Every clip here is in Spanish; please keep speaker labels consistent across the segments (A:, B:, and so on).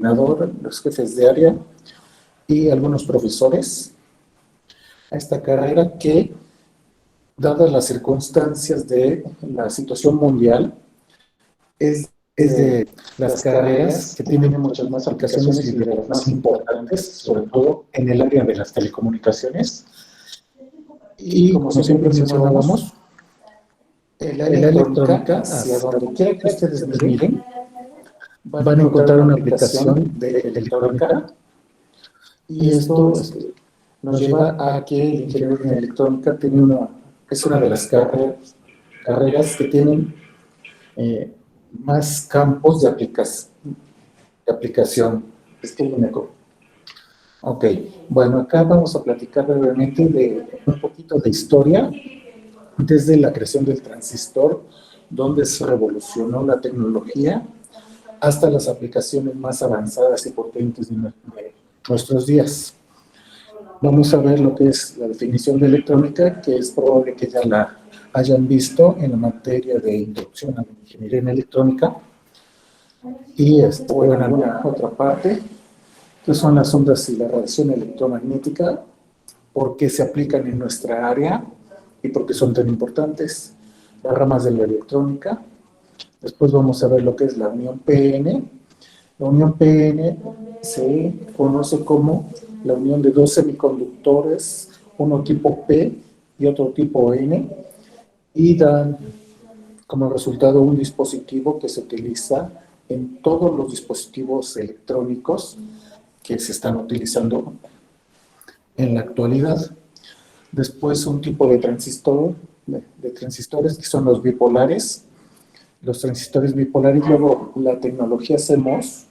A: coordinador, los jefes de área y algunos profesores a esta carrera que, dadas las circunstancias de la situación mundial, es de las carreras que tienen muchas más aplicaciones y de las más importantes, sobre todo en el área de las telecomunicaciones. Y como siempre mencionábamos, el área electrónica, hacia donde quiera que ustedes miren, van a encontrar una aplicación de electrónica. Y esto nos lleva a que el ingeniero en electrónica es una de las carreras que tienen más campos de aplicación. Es que un eco. Ok, bueno, acá vamos a platicar brevemente de un poquito de historia desde la creación del transistor, donde se revolucionó la tecnología, hasta las aplicaciones más avanzadas y potentes de nuestros días. Vamos a ver lo que es la definición de electrónica, que es probable que ya la hayan visto en la materia de introducción a la ingeniería en electrónica. Y o en alguna otra parte, que son las ondas y la radiación electromagnética, por qué se aplican en nuestra área y por qué son tan importantes, las ramas de la electrónica. Después vamos a ver lo que es la unión PN. La unión PN se conoce como la unión de dos semiconductores, uno tipo P y otro tipo N, y dan como resultado un dispositivo que se utiliza en todos los dispositivos electrónicos que se están utilizando en la actualidad. Después un tipo de transistores que son los bipolares. Los transistores bipolares, luego la tecnología CMOS,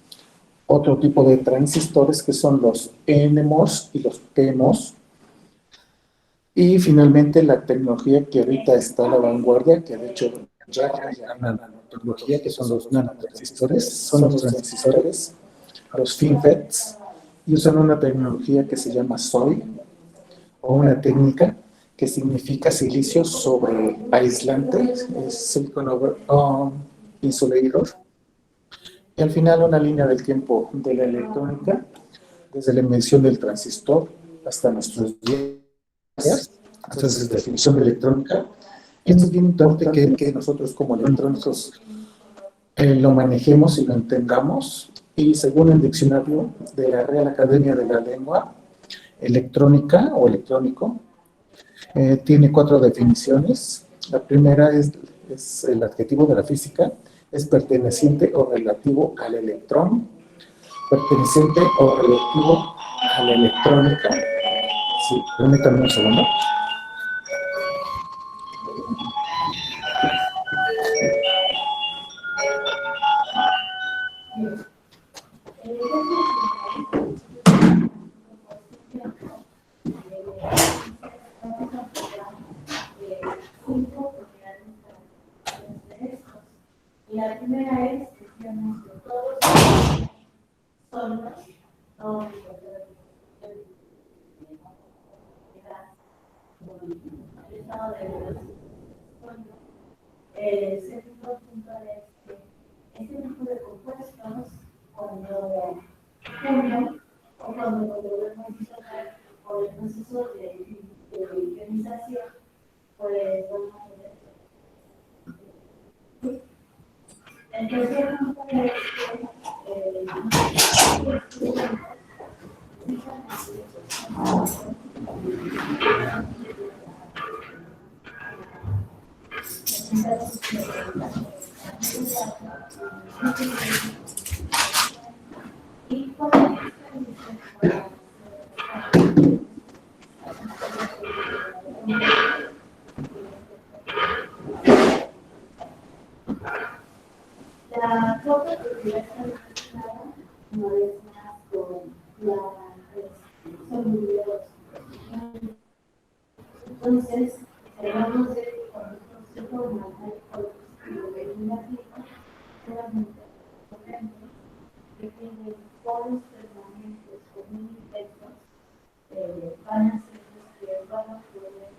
A: otro tipo de transistores que son los NMOS y los PMOS. Y finalmente la tecnología que ahorita está a la vanguardia, que de hecho ya hay una nanotecnología, que son los nanotransistores, son los transistores, los FinFETs, y usan una tecnología que se llama SOI, o una técnica que significa silicio sobre aislante, es Silicon Insulator. Y al final una línea del tiempo de la electrónica, desde la invención del transistor hasta nuestros días, hasta su definición de electrónica. Y esto es bien importante que nosotros como electrónicos lo manejemos y lo entendamos. Y según el diccionario de la Real Academia de la Lengua, electrónica o electrónico tiene 4 definiciones. La primera es el adjetivo de la física, es perteneciente o relativo al electrón, perteneciente o relativo a la electrónica. Sí, permítanme un segundo.
B: La primera es que todos son no el estado de el segundo punto es que este tipo de compuestos, cuando unen o cuando lo volvemos a disolver por el proceso de ionización, pues vamos a ver. El tercer punto es la foto que ya está registrada no es más con la solubilidad. Entonces, debemos de que cuando se forma el negativo, solamente que tienen polos permanentes o muy intensos, van a ser los que van a poder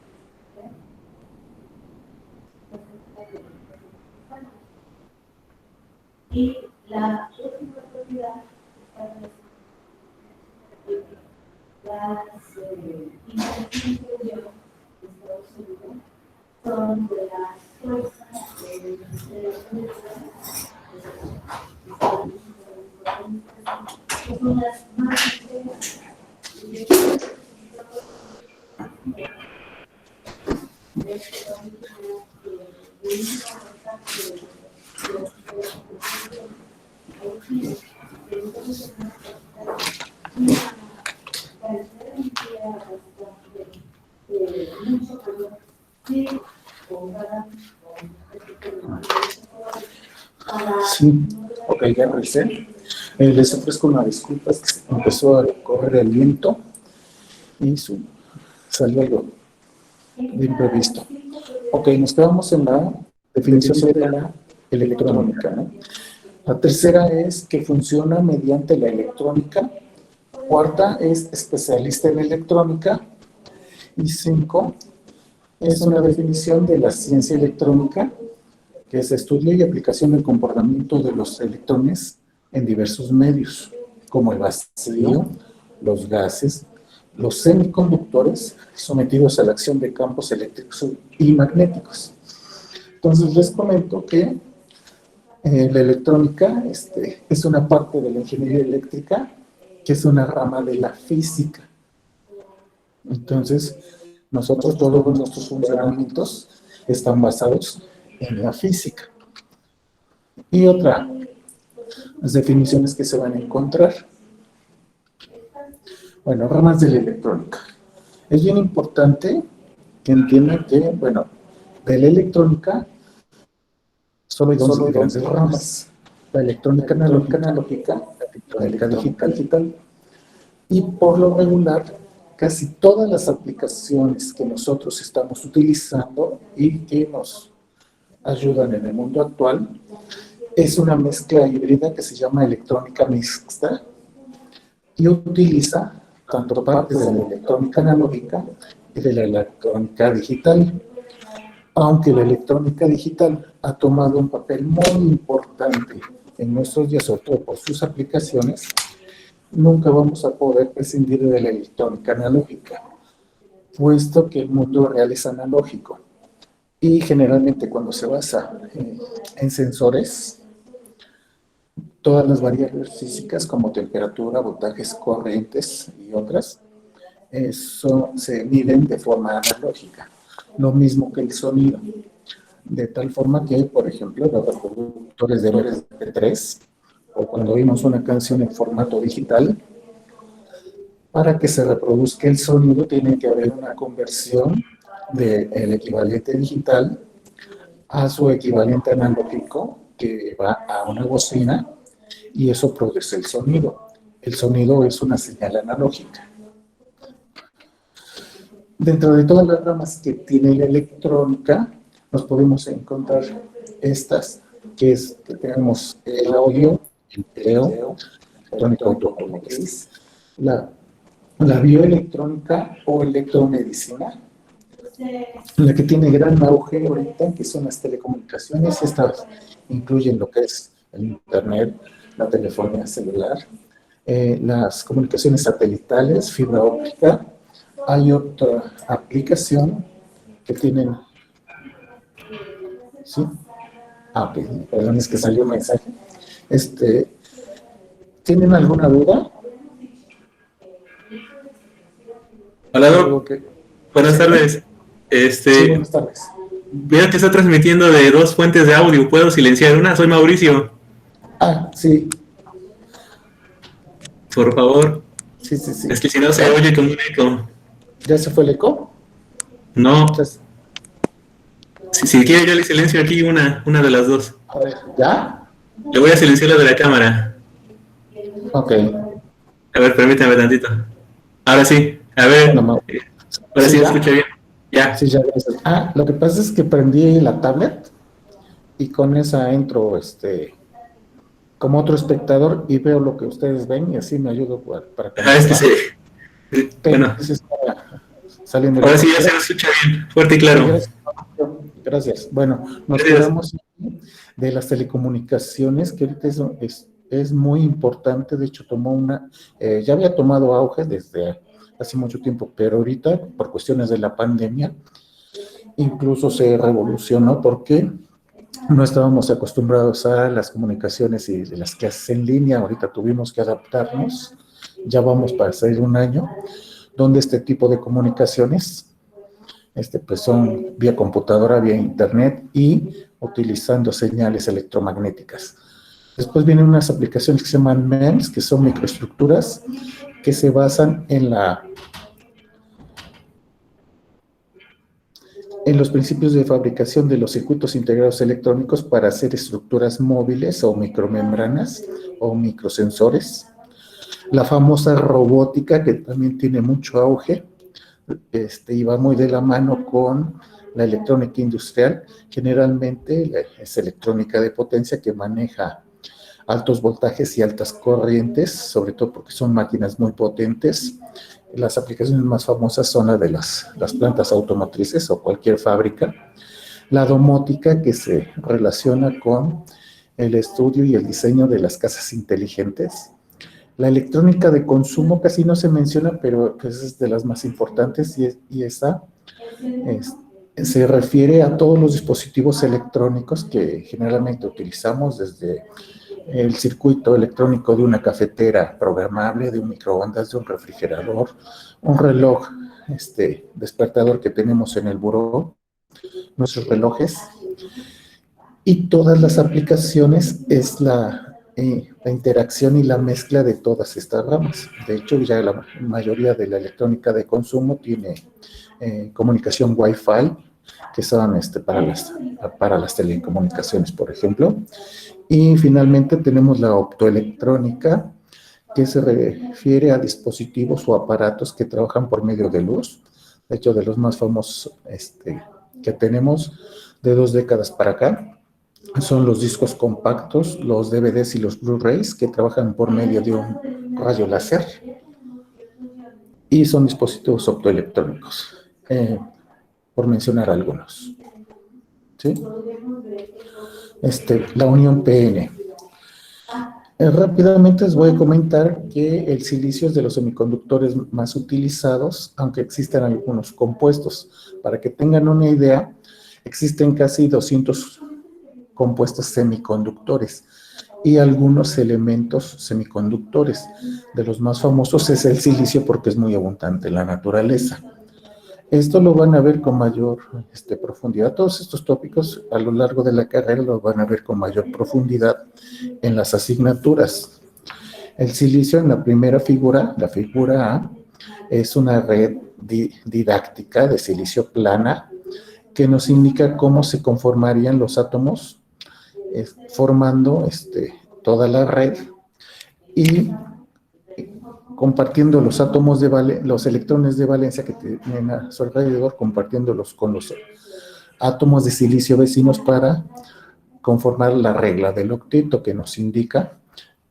B: y la última propiedad está las instituciones de Estados Unidos son de las fuerzas del Ministerio de que son las más integradas.
A: Sí, ok, ya revisé. Les ofrezco una disculpa, es que se empezó a correr el viento y salió algo de imprevisto. Ok, nos quedamos en la definición de la electrónica, ¿no? La tercera es que funciona mediante la electrónica. Cuarta es especialista en electrónica. Y 5 es una definición de la ciencia electrónica, que es estudio y aplicación del comportamiento de los electrones en diversos medios, como el vacío, los gases, los semiconductores sometidos a la acción de campos eléctricos y magnéticos. Entonces les comento que la electrónica es una parte de la ingeniería eléctrica que es una rama de la física. Entonces, nosotros todos nuestros funcionamientos están basados en la física. Y otra, las definiciones que se van a encontrar. Bueno, ramas de la electrónica. Es bien importante que entiendan que, bueno, de la electrónica solo hay dos grandes ramas. La electrónica analógica, la electrónica digital. Y por lo regular, casi todas las aplicaciones que nosotros estamos utilizando y que nos ayudan en el mundo actual, es una mezcla híbrida que se llama electrónica mixta y utiliza tanto partes de la electrónica analógica y de la electrónica digital. Aunque la electrónica digital ha tomado un papel muy importante en nuestros días, sobre todo por sus aplicaciones, nunca vamos a poder prescindir de la electrónica analógica, puesto que el mundo real es analógico. Y generalmente cuando se basa en sensores, todas las variables físicas como temperatura, voltajes, corrientes y otras, se miden de forma analógica, lo mismo que el sonido. De tal forma que, por ejemplo, los reproductores de MP3, o cuando oímos una canción en formato digital, para que se reproduzca el sonido tiene que haber una conversión del equivalente digital a su equivalente analógico, que va a una bocina, y eso produce el sonido. El sonido es una señal analógica. Dentro de todas las ramas que tiene la electrónica, nos podemos encontrar estas, que tenemos el audio, el video, electrónica automotriz, la bioelectrónica o electromedicina, la que tiene gran auge ahorita, que son las telecomunicaciones. Estas incluyen lo que es el internet, la telefonía celular, las comunicaciones satelitales, fibra óptica. Hay otra aplicación que tienen... ¿Sí? Perdón, es que salió un mensaje. ¿Tienen alguna duda?
C: Hola, Doc. Buenas tardes.
A: Sí, buenas tardes.
C: Veo que está transmitiendo de dos fuentes de audio. ¿Puedo silenciar una? Soy Mauricio.
A: Sí.
C: Por favor.
A: Sí.
C: Es que si no se oye como un eco.
A: ¿Ya se fue el eco?
C: No.
A: Entonces,
C: Si quiere, yo le silencio aquí una de las dos.
A: a ver, ¿ya?
C: Le voy a silenciar la de la cámara.
A: Ok.
C: A ver, permítame tantito. Ahora sí. A ver.
A: No,
C: Ahora sí,
A: ¿ya?
C: escucha bien. Ya.
A: Sí, ya. Lo que pasa es que prendí la tablet y con esa entro como otro espectador y veo lo que ustedes ven y así me ayudo para que...
C: Es que sí. Bueno.
A: Saliendo
C: ahora sí ya se escucha bien, fuerte y claro.
A: Sí, gracias. Bueno, nos quedamos de las telecomunicaciones, que ahorita es muy importante. De hecho, ya había tomado auge desde hace mucho tiempo, pero ahorita, por cuestiones de la pandemia, incluso se revolucionó porque no estábamos acostumbrados a las comunicaciones y las clases en línea. Ahorita tuvimos que adaptarnos. Ya vamos para hacer un año donde este tipo de comunicaciones pues son vía computadora, vía internet y utilizando señales electromagnéticas. Después vienen unas aplicaciones que se llaman MEMS, que son microestructuras que se basan en los principios de fabricación de los circuitos integrados electrónicos para hacer estructuras móviles o micromembranas o microsensores. La famosa robótica, que también tiene mucho auge, y va muy de la mano con la electrónica industrial. Generalmente es electrónica de potencia que maneja altos voltajes y altas corrientes, sobre todo porque son máquinas muy potentes. Las aplicaciones más famosas son las de las plantas automotrices o cualquier fábrica. La domótica, que se relaciona con el estudio y el diseño de las casas inteligentes. La electrónica de consumo casi no se menciona, pero pues es de las más importantes y esa se refiere a todos los dispositivos electrónicos que generalmente utilizamos, desde el circuito electrónico de una cafetera programable, de un microondas, de un refrigerador, un reloj despertador que tenemos en el buró, nuestros relojes, y todas las aplicaciones es la interacción y la mezcla de todas estas ramas. De hecho, ya la mayoría de la electrónica de consumo tiene comunicación Wi-Fi, que son para las telecomunicaciones, por ejemplo. Y finalmente tenemos la optoelectrónica, que se refiere a dispositivos o aparatos que trabajan por medio de luz. De hecho, de los más famosos que tenemos de 2 décadas para acá son los discos compactos, los DVDs y los Blu-rays, que trabajan por medio de un rayo láser y son dispositivos optoelectrónicos, por mencionar algunos. ¿Sí? La unión PN. Rápidamente les voy a comentar que el silicio es de los semiconductores más utilizados, aunque existen algunos compuestos. Para que tengan una idea, existen casi 200 compuestos semiconductores y algunos elementos semiconductores. De los más famosos es el silicio porque es muy abundante en la naturaleza. Esto lo van a ver con mayor profundidad. Todos estos tópicos a lo largo de la carrera lo van a ver con mayor profundidad en las asignaturas. El silicio en la primera figura, la figura A, es una red didáctica de silicio plana que nos indica cómo se conformarían los átomos formando toda la red y compartiendo los átomos los electrones de valencia que tienen a su alrededor, compartiéndolos con los átomos de silicio vecinos para conformar la regla del octeto, que nos indica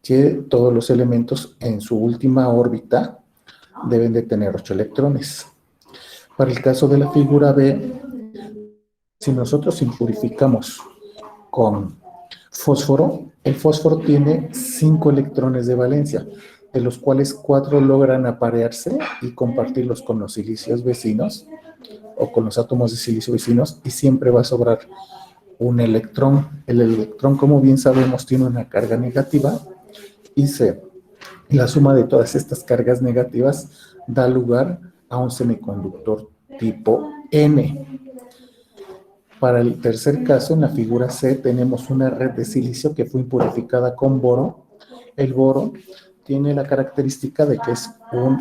A: que todos los elementos en su última órbita deben de tener 8 electrones. Para el caso de la figura B, si nosotros impurificamos con fósforo, el fósforo tiene 5 electrones de valencia, de los cuales 4 logran aparearse y compartirlos con los silicios vecinos o con los átomos de silicio vecinos, y siempre va a sobrar un electrón. El electrón, como bien sabemos, tiene una carga negativa y la suma de todas estas cargas negativas da lugar a un semiconductor tipo N. Para el tercer caso, en la figura C, tenemos una red de silicio que fue impurificada con boro. El boro tiene la característica de que es un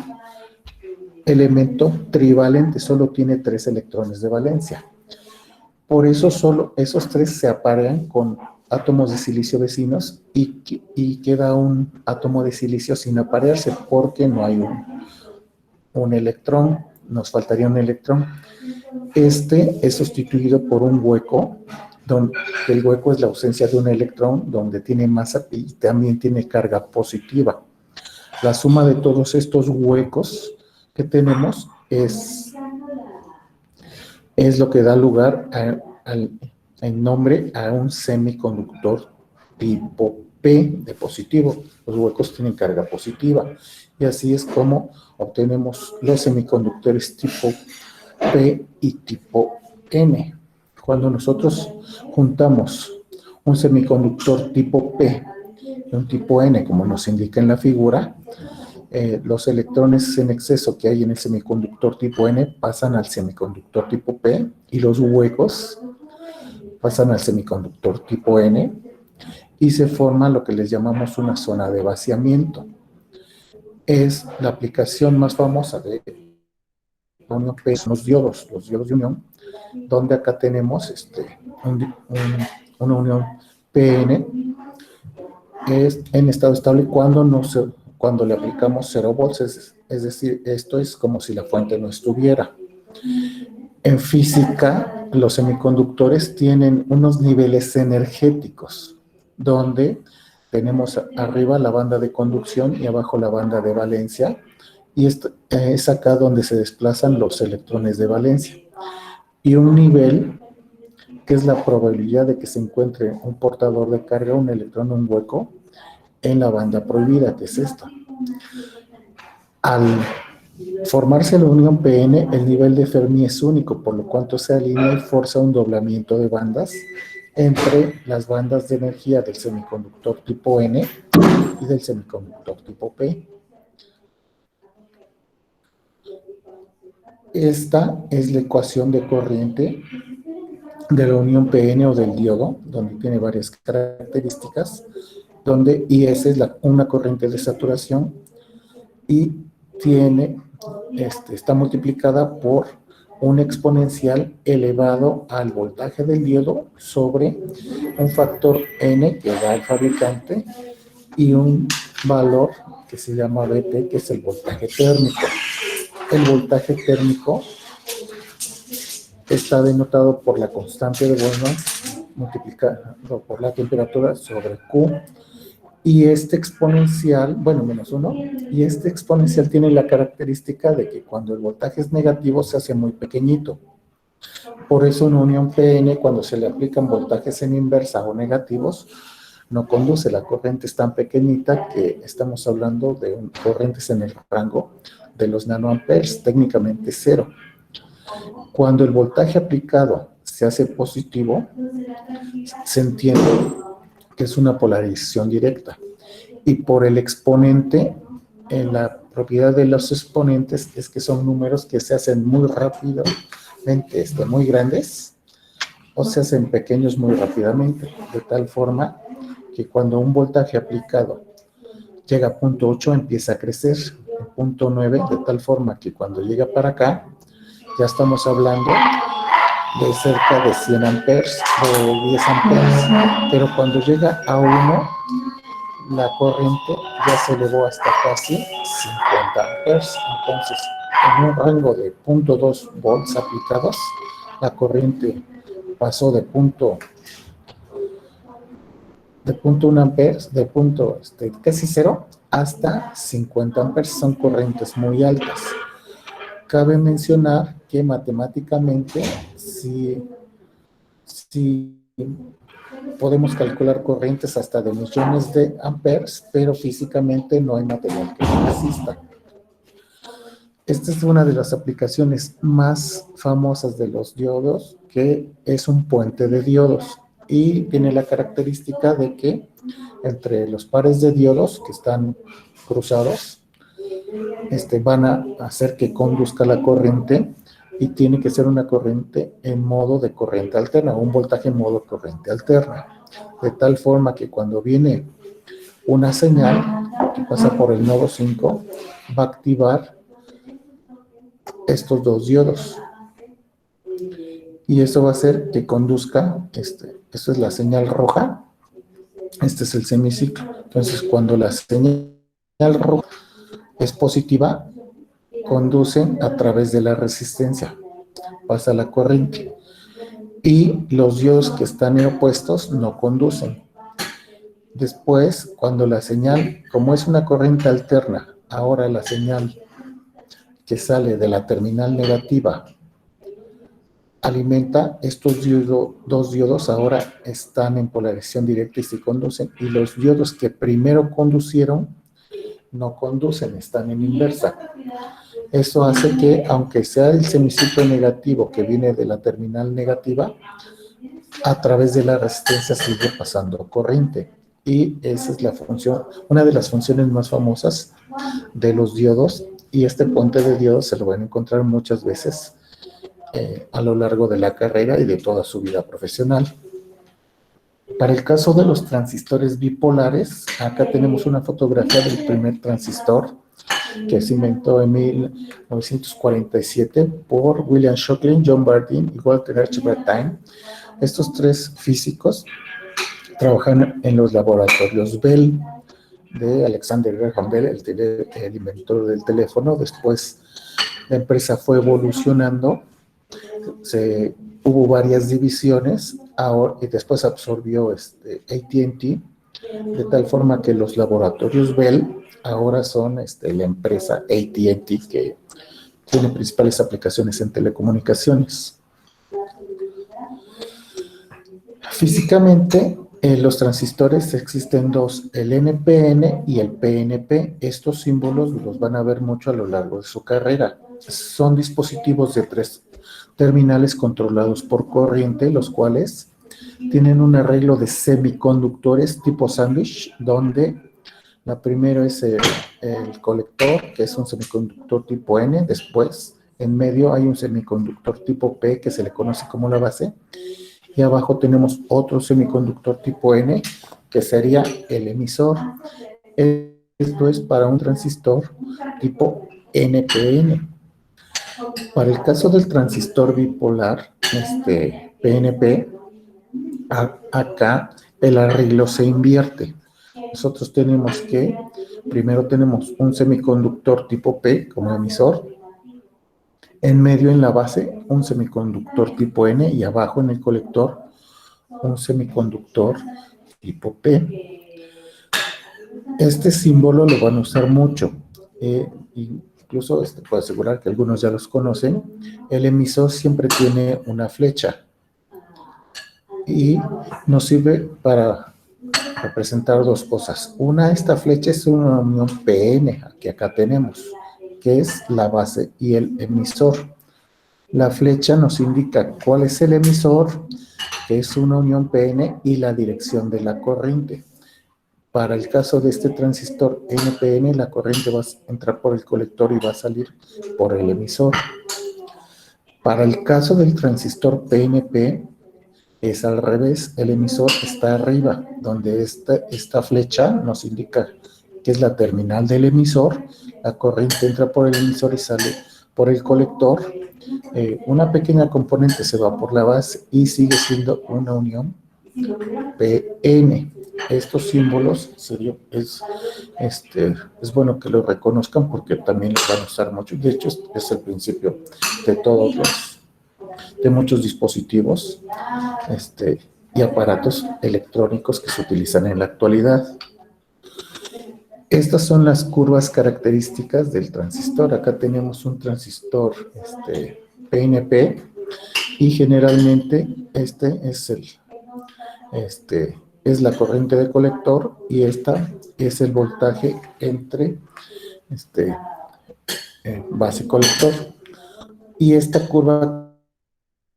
A: elemento trivalente, solo tiene 3 electrones de valencia. Por eso solo esos 3 se aparean con átomos de silicio vecinos y queda un átomo de silicio sin aparearse porque no hay un electrón, nos faltaría un electrón. Es sustituido por un hueco, donde el hueco es la ausencia de un electrón, donde tiene masa y también tiene carga positiva. La suma de todos estos huecos que tenemos es lo que da lugar en nombre a un semiconductor tipo P de positivo. Los huecos tienen carga positiva. Y así es como obtenemos los semiconductores tipo P y tipo N. Cuando nosotros juntamos un semiconductor tipo P y un tipo N, como nos indica en la figura, los electrones en exceso que hay en el semiconductor tipo N pasan al semiconductor tipo P y los huecos pasan al semiconductor tipo N y se forma lo que les llamamos una zona de vaciamiento. Es la aplicación más famosa de la unión P, son los diodos de unión, donde acá tenemos una unión PN es en estado estable cuando le aplicamos 0 volts, es decir, esto es como si la fuente no estuviera. En física, los semiconductores tienen unos niveles energéticos, donde tenemos arriba la banda de conducción y abajo la banda de valencia, y esto es acá donde se desplazan los electrones de valencia. Y un nivel, que es la probabilidad de que se encuentre un portador de carga, un electrón, un hueco, en la banda prohibida, que es esta. Al formarse la unión PN, el nivel de Fermi es único, por lo cual se alinea y forza un doblamiento de bandas entre las bandas de energía del semiconductor tipo N y del semiconductor tipo P. Esta es la ecuación de corriente de la unión PN o del diodo, donde tiene varias características, donde IS es una corriente de saturación y está multiplicada por un exponencial elevado al voltaje del diodo sobre un factor N que da el fabricante y un valor que se llama Vp, que es el voltaje térmico. El voltaje térmico está denotado por la constante de Boltzmann multiplicado por la temperatura sobre Q. Y este exponencial, bueno, menos 1, y este exponencial tiene la característica de que cuando el voltaje es negativo se hace muy pequeñito. Por eso en unión PN, cuando se le aplican voltajes en inversa o negativos, no conduce. La corriente es tan pequeñita que estamos hablando de corrientes en el rango de los nanoamperes, técnicamente 0. Cuando el voltaje aplicado se hace positivo, se entiende que es una polarización directa. Y por el exponente, en la propiedad de los exponentes es que son números que se hacen muy rápidamente, muy grandes, o se hacen pequeños muy rápidamente, de tal forma que cuando un voltaje aplicado llega a 0.8 empieza a crecer, en 0.9, de tal forma que cuando llega para acá, ya estamos hablando de cerca de 100 amperes o 10 amperes, pero cuando llega a 1, la corriente ya se elevó hasta casi 50 amperes. Entonces, en un rango de 0.2 volts aplicados, la corriente pasó de 0.1 amperes, casi 0, hasta 50 amperes. Son corrientes muy altas. Cabe mencionar que matemáticamente si podemos calcular corrientes hasta de millones de amperes, pero físicamente no hay material que lo resista. Esta es una de las aplicaciones más famosas de los diodos, que es un puente de diodos, y tiene la característica de que entre los pares de diodos que están cruzados, van a hacer que conduzca la corriente, y tiene que ser una corriente en modo de corriente alterna, un voltaje en modo corriente alterna, de tal forma que cuando viene una señal que pasa por el nodo 5, va a activar estos dos diodos, y eso va a hacer que conduzca, eso es la señal roja, este es el semiciclo. Entonces, cuando la señal roja es positiva, conducen a través de la resistencia, pasa la corriente, y los diodos que están en opuestos no conducen. Después, cuando la señal, como es una corriente alterna, ahora la señal que sale de la terminal negativa alimenta estos dos diodos, ahora están en polarización directa y se conducen, y los diodos que primero conducieron no conducen, están en inversa. Eso hace que, aunque sea el semiciclo negativo que viene de la terminal negativa, a través de la resistencia sigue pasando corriente. Y esa es la función, una de las funciones más famosas de los diodos, y este puente de diodos se lo van a encontrar muchas veces a lo largo de la carrera y de toda su vida profesional. Para el caso de los transistores bipolares, acá tenemos una fotografía del primer transistor que se inventó en 1947 por William Shockley, John Bardeen y Walter Archibald. Estos tres físicos trabajan en los laboratorios Bell de Alexander Graham Bell, el inventor del teléfono. Después la empresa fue evolucionando, hubo varias divisiones y después absorbió AT&T, de tal forma que los laboratorios Bell ahora son la empresa AT&T, que tiene principales aplicaciones en telecomunicaciones. Físicamente, los transistores existen dos, el NPN y el PNP. Estos símbolos los van a ver mucho a lo largo de su carrera. Son dispositivos de 3 terminales controlados por corriente, los cuales tienen un arreglo de semiconductores tipo sándwich, donde la primera es el colector, que es un semiconductor tipo N. Después, en medio hay un semiconductor tipo P, que se le conoce como la base. Y abajo tenemos otro semiconductor tipo N, que sería el emisor. Esto es para un transistor tipo NPN. Para el caso del transistor bipolar, PNP, acá el arreglo se invierte. Nosotros tenemos que, primero tenemos un semiconductor tipo P como emisor, en medio en la base un semiconductor tipo N y abajo en el colector un semiconductor tipo P. Este símbolo lo van a usar mucho, incluso puedo asegurar que algunos ya los conocen. El emisor siempre tiene una flecha y nos sirve para representar dos cosas. Una, esta flecha es una unión PN que acá tenemos, que es la base y el emisor. La flecha nos indica cuál es el emisor, que es una unión PN, y la dirección de la corriente. Para el caso de este transistor NPN, la corriente va a entrar por el colector y va a salir por el emisor. Para el caso del transistor PNP, es al revés, el emisor está arriba, donde esta flecha nos indica que es la terminal del emisor. La corriente entra por el emisor y sale por el colector. Una pequeña componente se va por la base y sigue siendo una unión PN. Estos símbolos es bueno que los reconozcan porque también los van a usar mucho. De hecho, es el principio de muchos dispositivos y aparatos electrónicos que se utilizan en la actualidad. Estas son las curvas características del transistor. Acá tenemos un transistor PNP y generalmente es la corriente de colector y esta es el voltaje entre base y colector. Y esta curva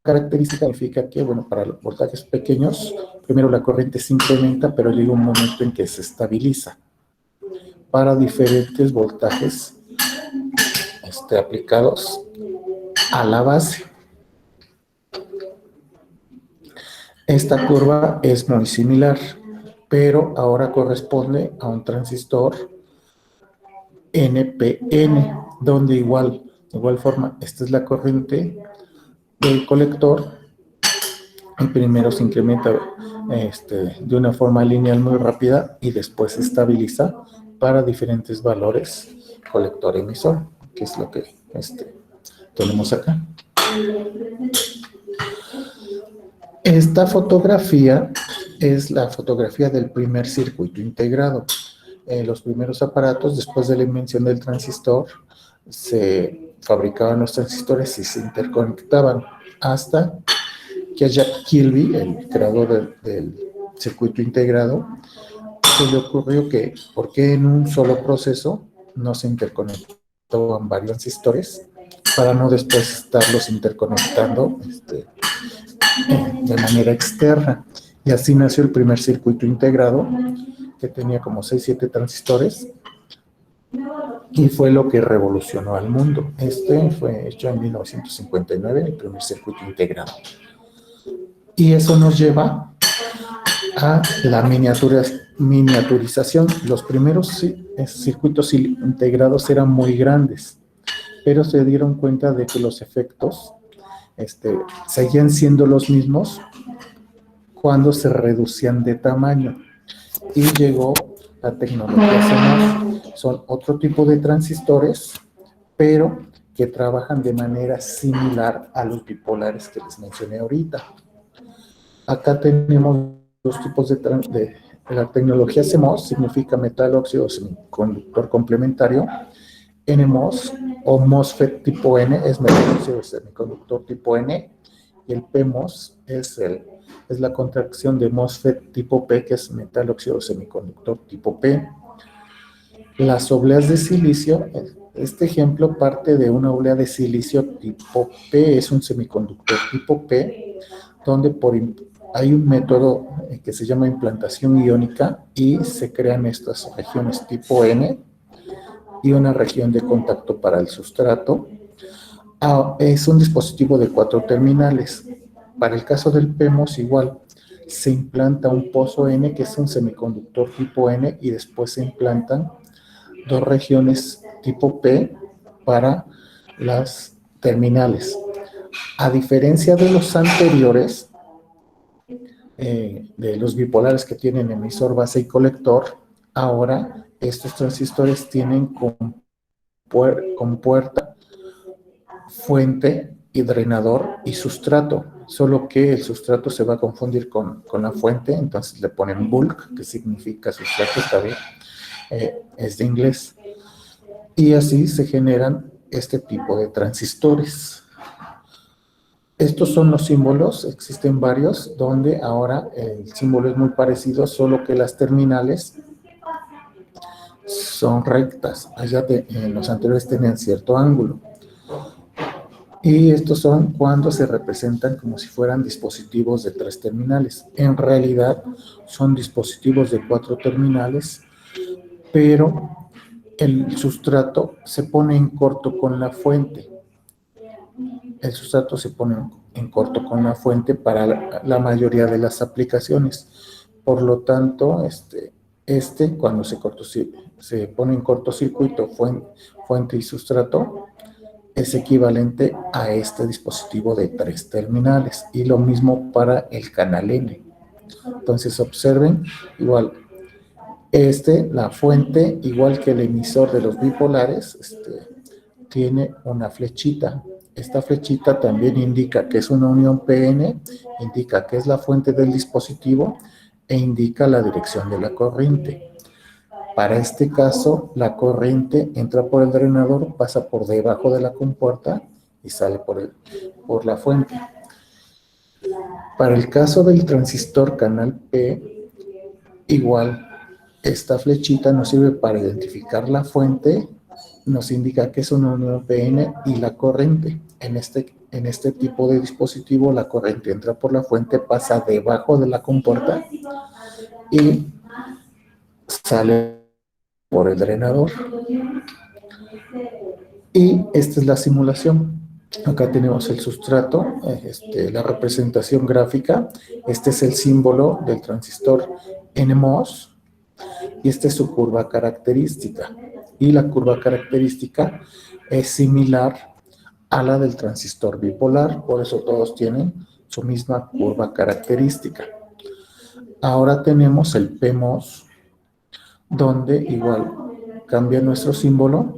A: característica significa que, bueno, para los voltajes pequeños, primero la corriente se incrementa, pero llega un momento en que se estabiliza. Para diferentes voltajes aplicados a la base. Esta curva es muy similar, pero ahora corresponde a un transistor NPN, donde de igual forma, esta es la corriente del colector, y primero se incrementa de una forma lineal muy rápida y después se estabiliza para diferentes valores colector-emisor, que es lo que tenemos acá. Esta fotografía es la fotografía del primer circuito integrado. Los primeros aparatos, después de la invención del transistor, se fabricaban los transistores y se interconectaban. hasta que a Jack Kilby, el creador del circuito integrado, se le ocurrió que, ¿por qué en un solo proceso no se interconectaban varios transistores para no después estarlos interconectando de manera externa? Y así nació el primer circuito integrado, que tenía como 6-7 transistores, y fue lo que revolucionó al mundo. Fue hecho en 1959, el primer circuito integrado. Y eso nos lleva a la miniaturización. Los primeros circuitos integrados eran muy grandes, pero se dieron cuenta de que los efectos seguían siendo los mismos cuando se reducían de tamaño. Y llegó la tecnología CMOS. Son otro tipo de transistores, pero que trabajan de manera similar a los bipolares que les mencioné ahorita. Acá tenemos dos tipos de la tecnología CMOS, significa metal óxido semiconductor complementario. NMOS o MOSFET tipo N es metal óxido semiconductor tipo N, y el PMOS es la contracción de MOSFET tipo P, que es metal óxido semiconductor tipo P. Las obleas de silicio, este ejemplo parte de una oblea de silicio tipo P, es un semiconductor tipo P, donde hay un método que se llama implantación iónica y se crean estas regiones tipo N y una región de contacto para el sustrato. Es un dispositivo de 4 terminales. Para el caso del PMOS igual, se implanta un pozo N, que es un semiconductor tipo N, y después se implantan 2 regiones tipo P para las terminales. A diferencia de los anteriores, de los bipolares que tienen emisor, base y colector, ahora estos transistores tienen con puerta, fuente y drenador y sustrato, solo que el sustrato se va a confundir con la fuente, entonces le ponen bulk, que significa sustrato, está bien, es de inglés, y así se generan este tipo de transistores. Estos son los símbolos, existen varios, donde ahora el símbolo es muy parecido, solo que las terminales son rectas. Allá en los anteriores tenían cierto ángulo. Y estos son cuando se representan como si fueran dispositivos de 3 terminales. En realidad son dispositivos de 4 terminales, pero el sustrato se pone en corto con la fuente. El sustrato se pone en corto con la fuente para la mayoría de las aplicaciones. Por lo tanto, cuando se pone en cortocircuito fuente y sustrato, es equivalente a este dispositivo de 3 terminales. Y lo mismo para el canal N. Entonces, observen, igual, la fuente, igual que el emisor de los bipolares, tiene una flechita. Esta flechita también indica que es una unión PN, indica que es la fuente del dispositivo e indica la dirección de la corriente. Para este caso, la corriente entra por el drenador, pasa por debajo de la compuerta y sale por la fuente. Para el caso del transistor canal P, igual, esta flechita nos sirve para identificar la fuente, nos indica que es una unión PN y la corriente. En este tipo de dispositivo, la corriente entra por la fuente, pasa debajo de la compuerta y sale por el drenador. Y esta es la simulación. Acá tenemos el sustrato, la representación gráfica. Este es el símbolo del transistor NMOS y esta es su curva característica. Y la curva característica es similar a la del transistor bipolar, por eso todos tienen su misma curva característica. Ahora tenemos el PMOS, donde igual cambia nuestro símbolo.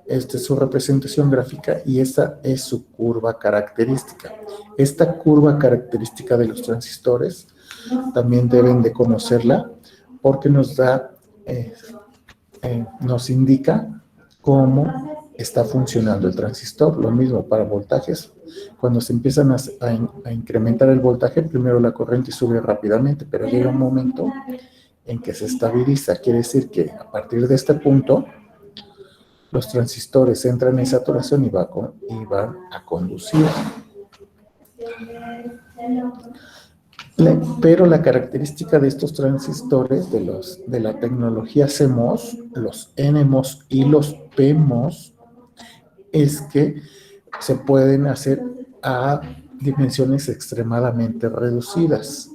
A: Esta es su representación gráfica y esta es su curva característica. Esta curva característica de los transistores también deben de conocerla porque nos indica cómo está funcionando el transistor. Lo mismo para voltajes. Cuando se empiezan a incrementar el voltaje, primero la corriente sube rápidamente, pero llega un momento en que se estabiliza. Quiere decir que a partir de este punto, los transistores entran en saturación y van a conducir. Pero la característica de estos transistores, de la tecnología CMOS, los NMOS y los PMOS, es que se pueden hacer a dimensiones extremadamente reducidas.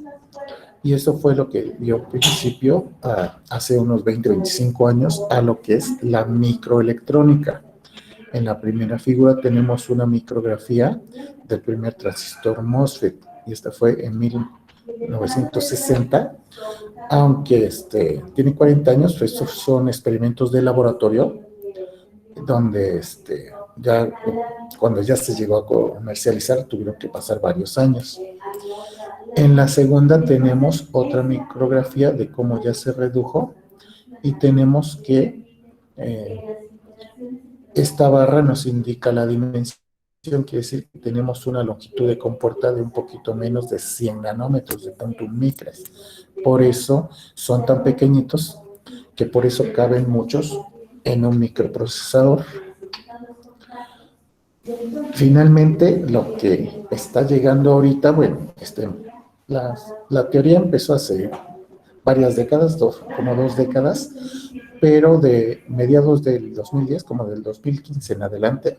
A: Y eso fue lo que dio principio hace unos 20, 25 años a lo que es la microelectrónica. En la primera figura tenemos una micrografía del primer transistor MOSFET, y esta fue en 1960, aunque tiene 40 años. Estos son experimentos de laboratorio, donde cuando ya se llegó a comercializar tuvieron que pasar varios años. En la segunda tenemos otra micrografía de cómo ya se redujo, y tenemos que esta barra nos indica la dimensión, quiere decir que tenemos una longitud de compuerta de un poquito menos de 100 nanómetros, de 0.1 micras. Por eso son tan pequeñitos, que por eso caben muchos en un microprocesador. Finalmente, lo que está llegando ahorita, bueno, la teoría empezó hace varias décadas, como 2 décadas, pero de mediados del 2010, como del 2015 en adelante,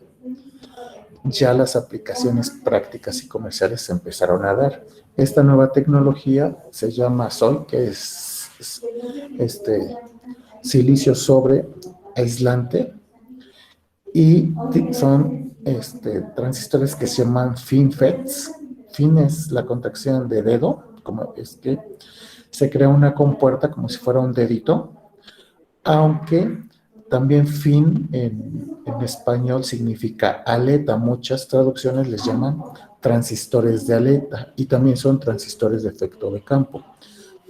A: ya las aplicaciones prácticas y comerciales se empezaron a dar. Esta nueva tecnología se llama SOI, que es silicio sobre aislante, y son transistores que se llaman FinFETs. Fin es la contracción de dedo, como es que se crea una compuerta como si fuera un dedito, aunque también fin en español significa aleta. Muchas traducciones les llaman transistores de aleta, y también son transistores de efecto de campo,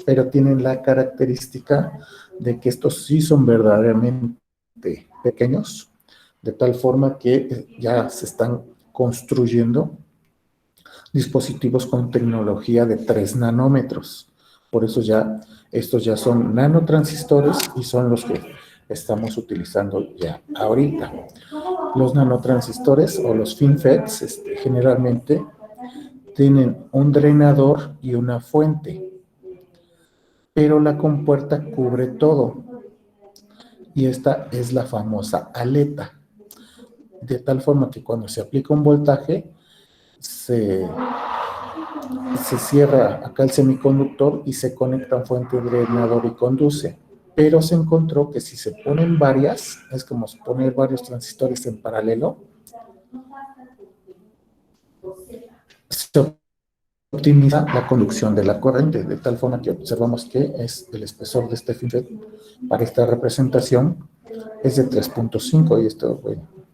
A: pero tienen la característica de que estos sí son verdaderamente pequeños, de tal forma que ya se están construyendo dispositivos con tecnología de 3 nanómetros. Por eso estos ya son nanotransistores, y son los que estamos utilizando ya ahorita. Los nanotransistores o los FinFETs generalmente tienen un drenador y una fuente, pero la compuerta cubre todo, y esta es la famosa aleta, de tal forma que cuando se aplica un voltaje, se cierra acá el semiconductor y se conectan fuente, drenador y conduce. Pero se encontró que si se ponen varias, es como poner varios transistores en paralelo, se optimiza la conducción de la corriente, de tal forma que observamos que el espesor de este FinFET para esta representación es de 3.5, y esto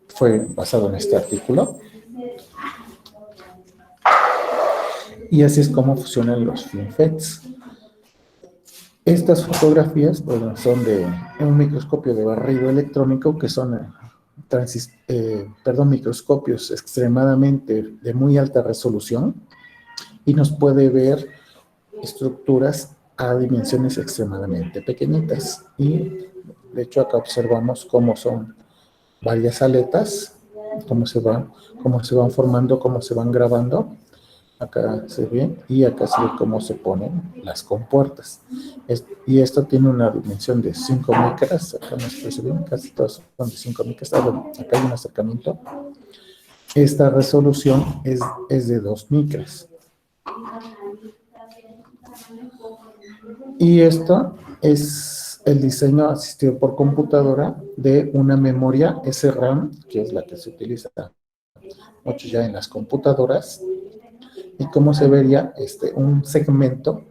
A: fue basado en este artículo. Y así es como funcionan los FinFETs. Estas fotografías son de un microscopio de barrido electrónico, que son microscopios extremadamente de muy alta resolución, y nos puede ver estructuras a dimensiones extremadamente pequeñitas. Y de hecho acá observamos cómo son varias aletas, cómo se van formando, cómo se van grabando. Acá se ve, y acá se ve cómo se ponen las compuertas. Y esto tiene una dimensión de 5 micras. Acá no se ven, casi todos son de 5 micras. Bueno, acá hay un acercamiento. Esta resolución es de 2 micras. Y esto es el diseño asistido por computadora de una memoria SRAM, que es la que se utiliza mucho ya en las computadoras. Y cómo se vería un segmento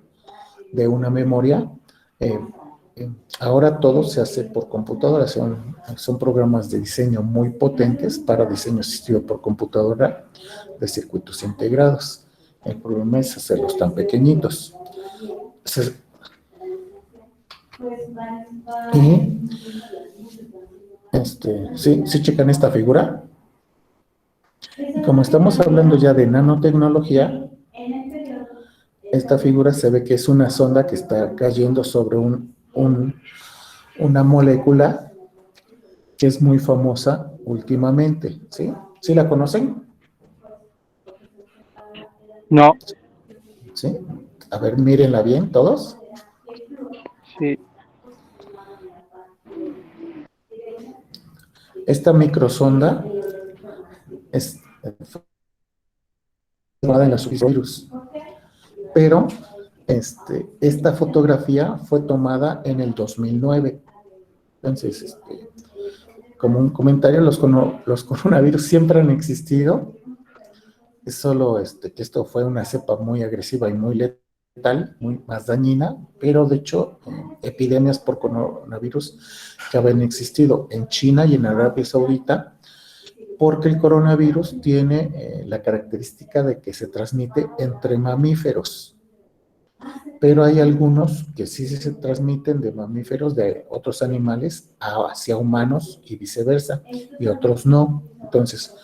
A: de una memoria. Ahora todo se hace por computadora, son programas de diseño muy potentes para diseño asistido por computadora de circuitos integrados. El problema es hacerlos tan pequeñitos. Y Sí checan esta figura. Y como estamos hablando ya de nanotecnología, esta figura se ve que es una sonda que está cayendo sobre una molécula que es muy famosa últimamente, ¿sí? ¿Sí la conocen?
D: No,
A: ¿Sí? A ver, mírenla bien, todos.
D: sí,
A: Esta microsonda es tomada en la virus, pero esta fotografía fue tomada en el 2009. Entonces, como un comentario, los coronavirus siempre han existido. Es solo que esto fue una cepa muy agresiva y muy letal, muy más dañina, pero de hecho, epidemias por coronavirus que habían existido en China y en Arabia Saudita, porque el coronavirus tiene la característica de que se transmite entre mamíferos, pero hay algunos que sí se transmiten de mamíferos de otros animales hacia humanos y viceversa, y otros no. Entonces,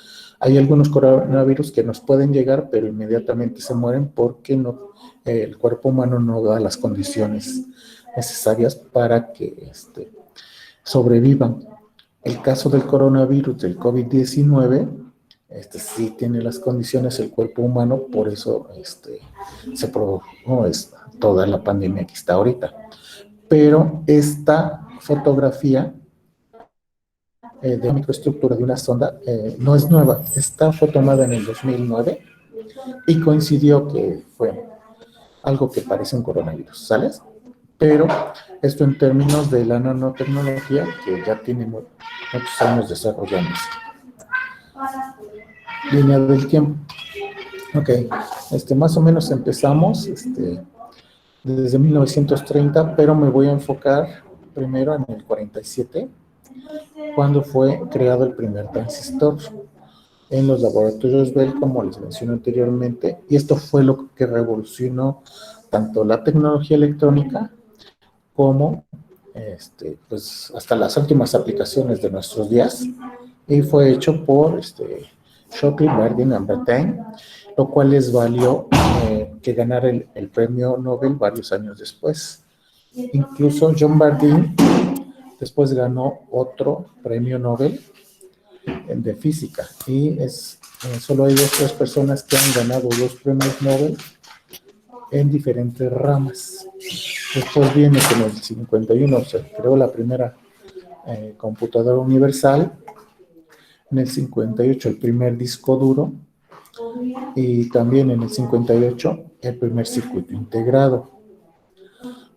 A: hay algunos coronavirus que nos pueden llegar, pero inmediatamente se mueren porque el cuerpo humano no da las condiciones necesarias para que sobrevivan. El caso del coronavirus, del COVID-19, sí tiene las condiciones el cuerpo humano, por eso se produjo toda la pandemia que está ahorita. Pero esta fotografía de microestructura de una sonda no es nueva. Esta fue tomada en el 2009 y coincidió que fue algo que parece un coronavirus, ¿sales? Pero esto en términos de la nanotecnología, que ya tiene muchos años desarrollándose. Línea del tiempo. Ok, más o menos empezamos desde 1930, pero me voy a enfocar primero en el 47, cuando fue creado el primer transistor en los laboratorios Bell, como les mencioné anteriormente, y esto fue lo que revolucionó tanto la tecnología electrónica como pues hasta las últimas aplicaciones de nuestros días, y fue hecho por Shockley, Bardeen and Brattain, lo cual les valió que ganara el premio Nobel varios años después. Incluso John Bardeen después ganó otro premio Nobel de física, y solo hay 2 personas que han ganado 2 premios Nobel en diferentes ramas. Después viene que en el 51 se creó la primera computadora universal, en el 58 el primer disco duro, y también en el 58 el primer circuito integrado.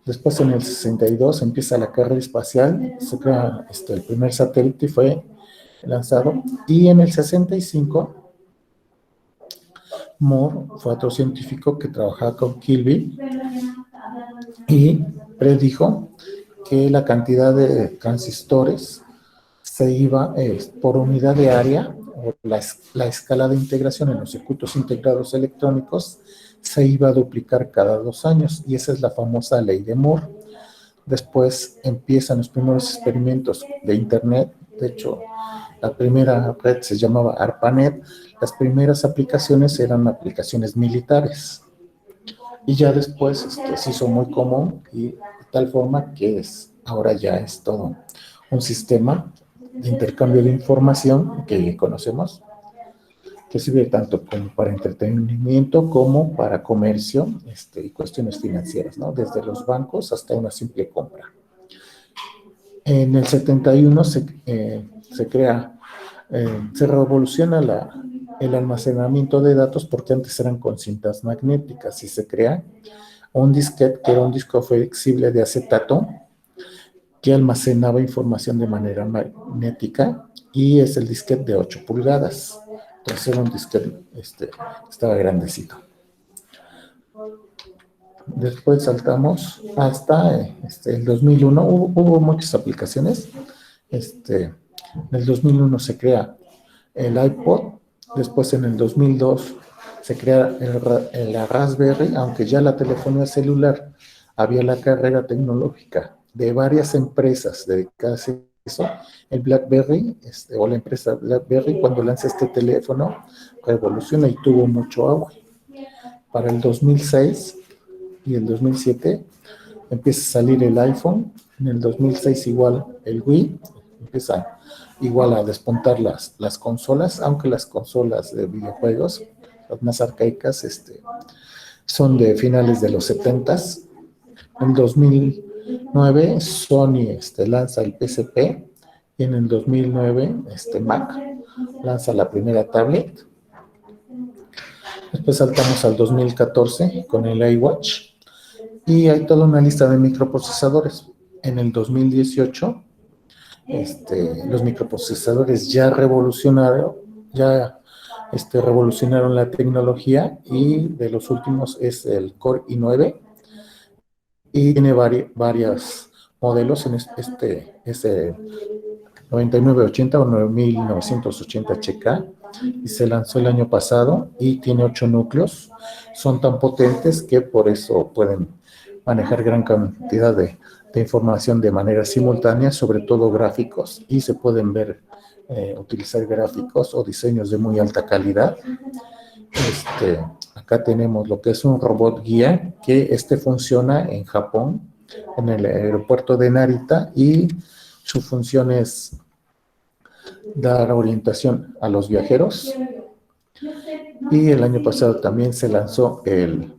A: Después en el 62 empieza la carrera espacial, se crea el primer satélite y fue lanzado, y en el 65 Moore fue otro científico que trabajaba con Kilby y predijo que la cantidad de transistores se iba por unidad de área, o la escala de integración en los circuitos integrados electrónicos se iba a duplicar cada 2 años, y esa es la famosa ley de Moore. Después empiezan los primeros experimentos de Internet. De hecho, la primera red se llamaba ARPANET. Las primeras aplicaciones eran aplicaciones militares, y ya después se hizo muy común, y de tal forma que ahora ya es todo un sistema de intercambio de información que conocemos, que sirve tanto como para entretenimiento como para comercio y cuestiones financieras, ¿no? Desde los bancos hasta una simple compra. En el 71 se crea, se revoluciona el almacenamiento de datos, porque antes eran con cintas magnéticas, y se crea un disquete, que era un disco flexible de acetato que almacenaba información de manera magnética, y es el disquete de 8 pulgadas. Entonces era un disquete, estaba grandecito. Después saltamos hasta el 2001, hubo muchas aplicaciones. En el 2001 se crea el iPod, después en el 2002 se crea la Raspberry, aunque ya la telefonía celular había la carrera tecnológica de varias empresas dedicadas a eso. El BlackBerry, o la empresa BlackBerry, cuando lanza este teléfono, revoluciona y tuvo mucho auge. Para el 2006 y el 2007 empieza a salir el iPhone. En el 2006 igual el Wii, empieza igual a despuntar las consolas, aunque las consolas de videojuegos, las más arcaicas, son de finales de los 70s. En 2009 Sony lanza el PSP y en el 2009 Mac lanza la primera tablet. Después saltamos al 2014 con el iWatch y hay toda una lista de microprocesadores. En el 2018 los microprocesadores ya revolucionaron la tecnología, y de los últimos es el Core i9 y tiene varios modelos. Es el 9980 o 9980HK y se lanzó el año pasado y tiene 8 núcleos. Son tan potentes que por eso pueden manejar gran cantidad de información de manera simultánea, sobre todo gráficos, y se pueden utilizar gráficos o diseños de muy alta calidad. Acá tenemos lo que es un robot guía, que funciona en Japón, en el aeropuerto de Narita, y su función es dar orientación a los viajeros. Y el año pasado también se lanzó el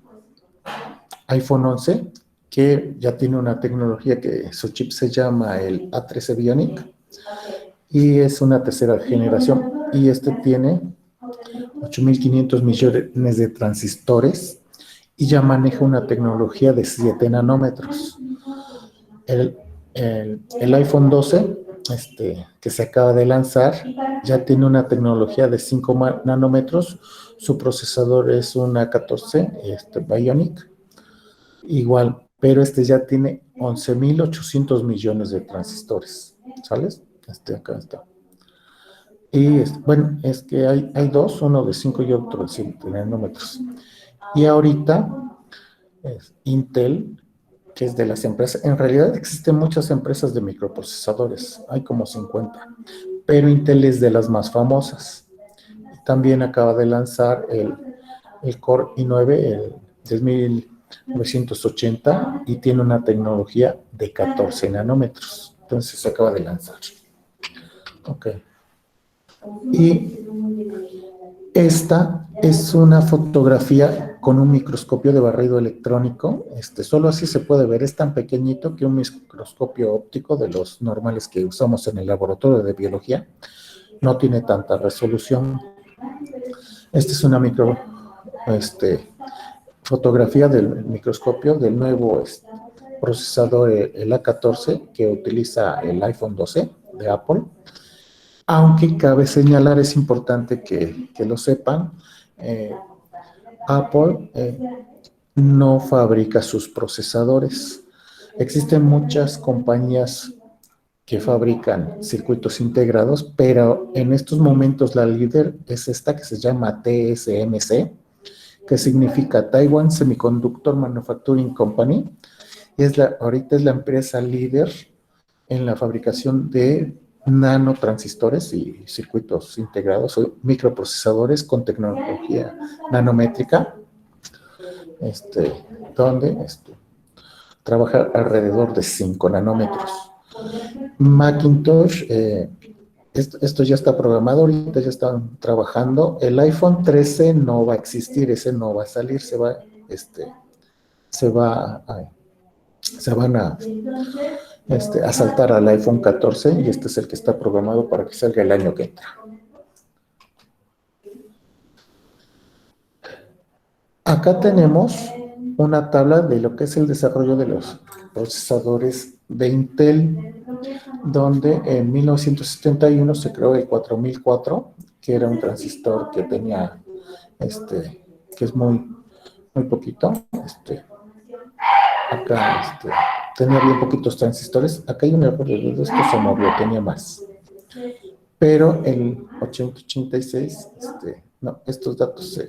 A: iPhone 11, que ya tiene una tecnología que su chip se llama el A13 Bionic, y es una tercera generación, y tiene 8.500 millones de transistores y ya maneja una tecnología de 7 nanómetros. El iPhone 12, que se acaba de lanzar, ya tiene una tecnología de 5 nanómetros. Su procesador es un A14 Bionic, igual, pero ya tiene 11.800 millones de transistores, ¿sales? Acá está. Y bueno, es que hay dos, uno de 5 y otro de 7 nanómetros. Y ahorita Intel, que es de las empresas, en realidad existen muchas empresas de microprocesadores, hay como 50, pero Intel es de las más famosas. También acaba de lanzar el Core i9, el 3980, y tiene una tecnología de 14 nanómetros. Entonces se acaba de lanzar. Ok. Y esta es una fotografía con un microscopio de barrido electrónico. Solo así se puede ver. Es tan pequeñito que un microscopio óptico de los normales que usamos en el laboratorio de biología no tiene tanta resolución. Esta es una fotografía del microscopio del nuevo procesador, el A14, que utiliza el iPhone 12 de Apple. Aunque cabe señalar, es importante que lo sepan, Apple no fabrica sus procesadores. Existen muchas compañías que fabrican circuitos integrados, pero en estos momentos la líder es esta que se llama TSMC, que significa Taiwan Semiconductor Manufacturing Company, y ahorita es la empresa líder en la fabricación de nanotransistores y circuitos integrados o microprocesadores con tecnología nanométrica, donde trabaja alrededor de 5 nanómetros. Macintosh, esto ya está programado, ahorita ya están trabajando. El iPhone 13 no va a existir, ese no va a salir, se van a saltar al iPhone 14, y este es el que está programado para que salga el año que entra. Acá tenemos una tabla de lo que es el desarrollo de los procesadores de Intel, donde en 1971 se creó el 4004, que era un transistor que tenía, que es muy poquito, acá tenía bien poquitos transistores. Acá hay un error, esto se movió, tenía más. Pero el 8086, no, estos datos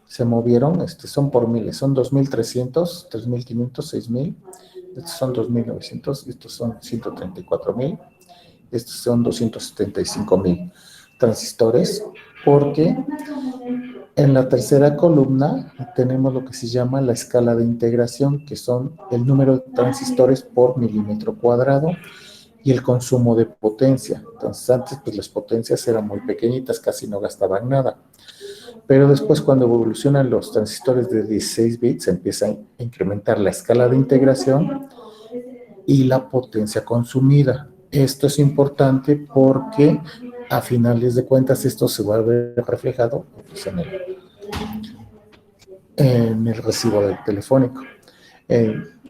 A: se movieron, son por miles, son 2300, 3500, 6000, Estos son 2.900, estos son 134.000, estos son 275.000 transistores, porque en la tercera columna tenemos lo que se llama la escala de integración, que son el número de transistores por milímetro cuadrado y el consumo de potencia. Entonces antes pues las potencias eran muy pequeñitas, casi no gastaban nada. Pero después cuando evolucionan los transistores de 16 bits, empieza a incrementar la escala de integración y la potencia consumida. Esto es importante porque a finales de cuentas esto se va a ver reflejado pues, en el recibo del telefónico.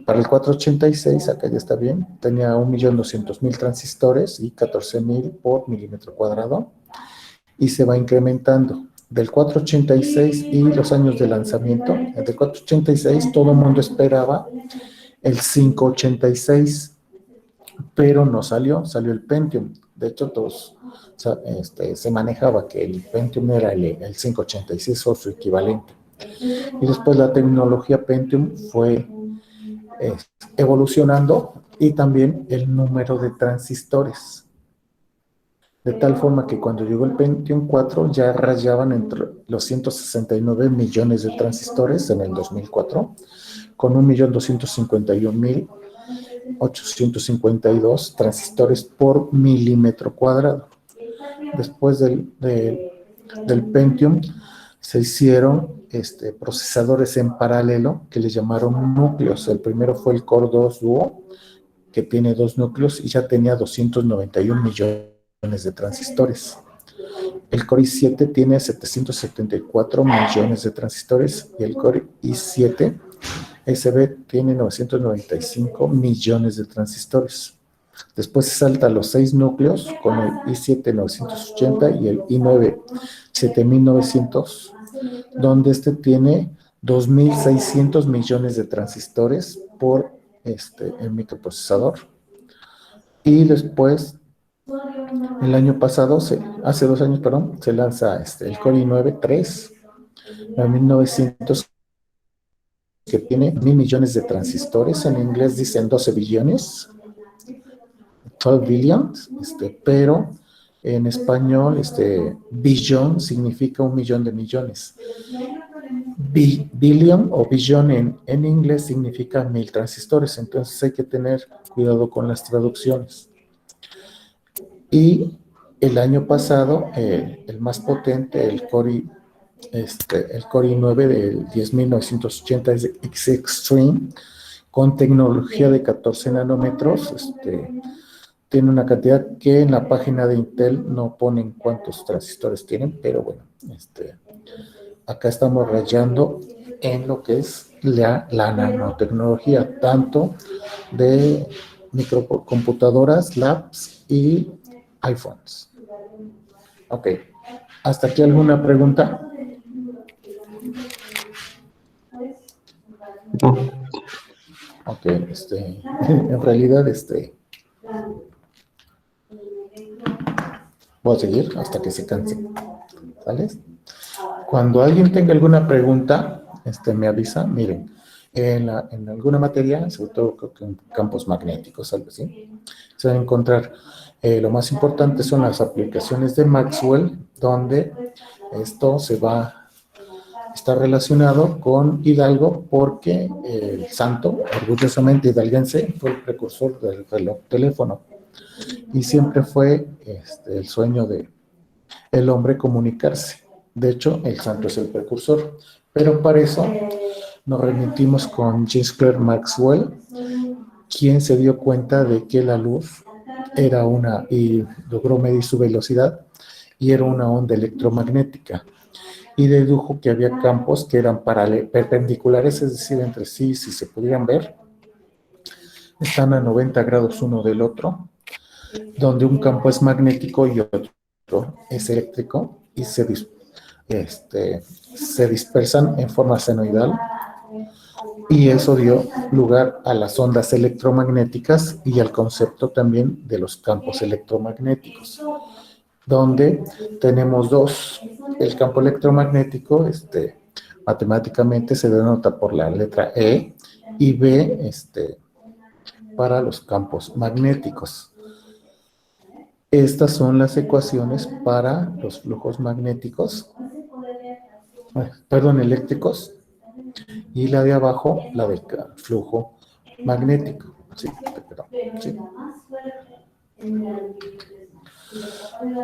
A: Para el 486, acá ya está bien, tenía 1.200.000 transistores y 14.000 por milímetro cuadrado, y se va incrementando. Del 486 y los años de lanzamiento, del 486 todo el mundo esperaba el 586, pero no salió, salió el Pentium. De hecho, todos, o sea, se manejaba que el Pentium era el 586 o su equivalente. Y después la tecnología Pentium fue evolucionando y también el número de transistores. De tal forma que cuando llegó el Pentium 4 ya rayaban entre los 169 millones de transistores en el 2004, con 1.251.852 transistores por milímetro cuadrado. Después del Pentium se hicieron procesadores en paralelo que le llamaron núcleos. El primero fue el Core 2 Duo, que tiene 2 núcleos y ya tenía 291 millones de transistores. El Core i7 tiene 774 millones de transistores y el Core i7 SB tiene 995 millones de transistores. Después se salta a los 6 núcleos con el i7 980 y el i9 7900, donde tiene 2.600 millones de transistores por el microprocesador. Y después, el año pasado, hace 2 años, perdón, se lanza el Core i9 3, 9900, que tiene 1.000 millones de transistores. En inglés dicen 12 billones, 12 billions, pero en español, billón significa 1 millón de millones. Billion o billón en inglés significa 1.000 transistores, entonces hay que tener cuidado con las traducciones. Y el año pasado, el más potente, el Core i9 del 10.980 es Extreme, con tecnología de 14 nanómetros, tiene una cantidad que en la página de Intel no ponen cuántos transistores tienen, pero bueno, acá estamos rayando en lo que es la nanotecnología, tanto de microcomputadoras, labs y iPhones. Ok, ¿hasta aquí alguna pregunta?
C: No.
A: Ok, en realidad, voy a seguir hasta que se canse, ¿sale? Cuando alguien tenga alguna pregunta, me avisa. Miren, en alguna materia, sobre todo creo que en campos magnéticos, algo así, se van a encontrar, lo más importante son las aplicaciones de Maxwell, donde esto está relacionado con Hidalgo, porque el santo, orgullosamente hidalguense, fue el precursor del reloj teléfono. Y siempre fue el sueño del hombre comunicarse. De hecho, el santo es el precursor. Pero para eso nos remitimos con James Clerk Maxwell, quien se dio cuenta de que la luz era y logró medir su velocidad, y era una onda electromagnética. Y dedujo que había campos que eran perpendiculares, es decir, entre sí, si se pudieran ver, están a 90 grados uno del otro, donde un campo es magnético y otro es eléctrico, y se dispersan en forma senoidal, y eso dio lugar a las ondas electromagnéticas y al concepto también de los campos electromagnéticos, donde tenemos dos. El campo electromagnético, matemáticamente se denota por la letra E, y B, para los campos magnéticos. Estas son las ecuaciones para los flujos magnéticos, eléctricos, y la de abajo, la del flujo magnético. Sí, perdón, sí.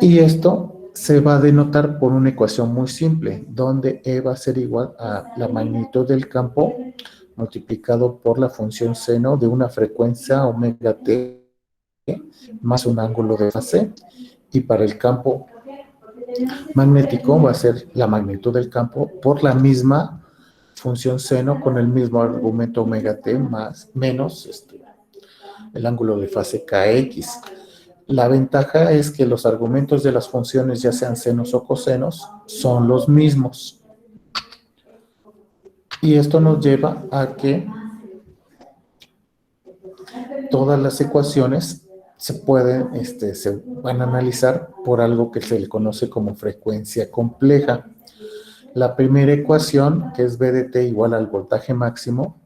A: Y esto se va a denotar por una ecuación muy simple, donde E va a ser igual a la magnitud del campo multiplicado por la función seno de una frecuencia omega t más un ángulo de fase. Y para el campo magnético va a ser la magnitud del campo por la misma función seno con el mismo argumento omega t más menos el ángulo de fase kx. La ventaja es que los argumentos de las funciones, ya sean senos o cosenos, son los mismos. Y esto nos lleva a que todas las ecuaciones se van a analizar por algo que se le conoce como frecuencia compleja. La primera ecuación, que es B de t igual al voltaje máximo,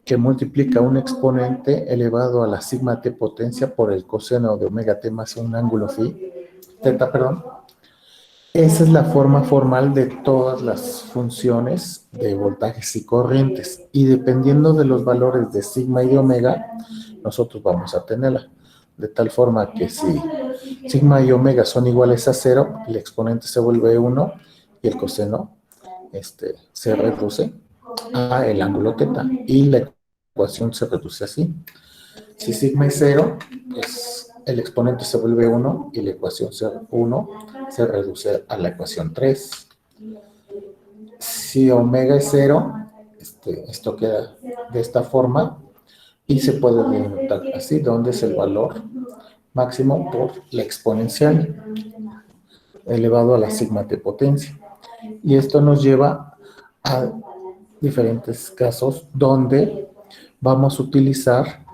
A: que multiplica un exponente elevado a la sigma t potencia por el coseno de omega t más un ángulo teta, perdón. Esa es la forma formal de todas las funciones de voltajes y corrientes. Y dependiendo de los valores de sigma y de omega, nosotros vamos a tenerla. De tal forma que si sigma y omega son iguales a 0, el exponente se vuelve 1 y el coseno se reduce a el ángulo teta. Y la ecuación se reduce así. Si sigma es 0, pues el exponente se vuelve 1 y la ecuación 1 se reduce a la ecuación 3. Si omega es 0, esto queda de esta forma y se puede denotar así, donde es el valor máximo por la exponencial elevado a la sigma t potencia. Y esto nos lleva a diferentes casos donde vamos a utilizar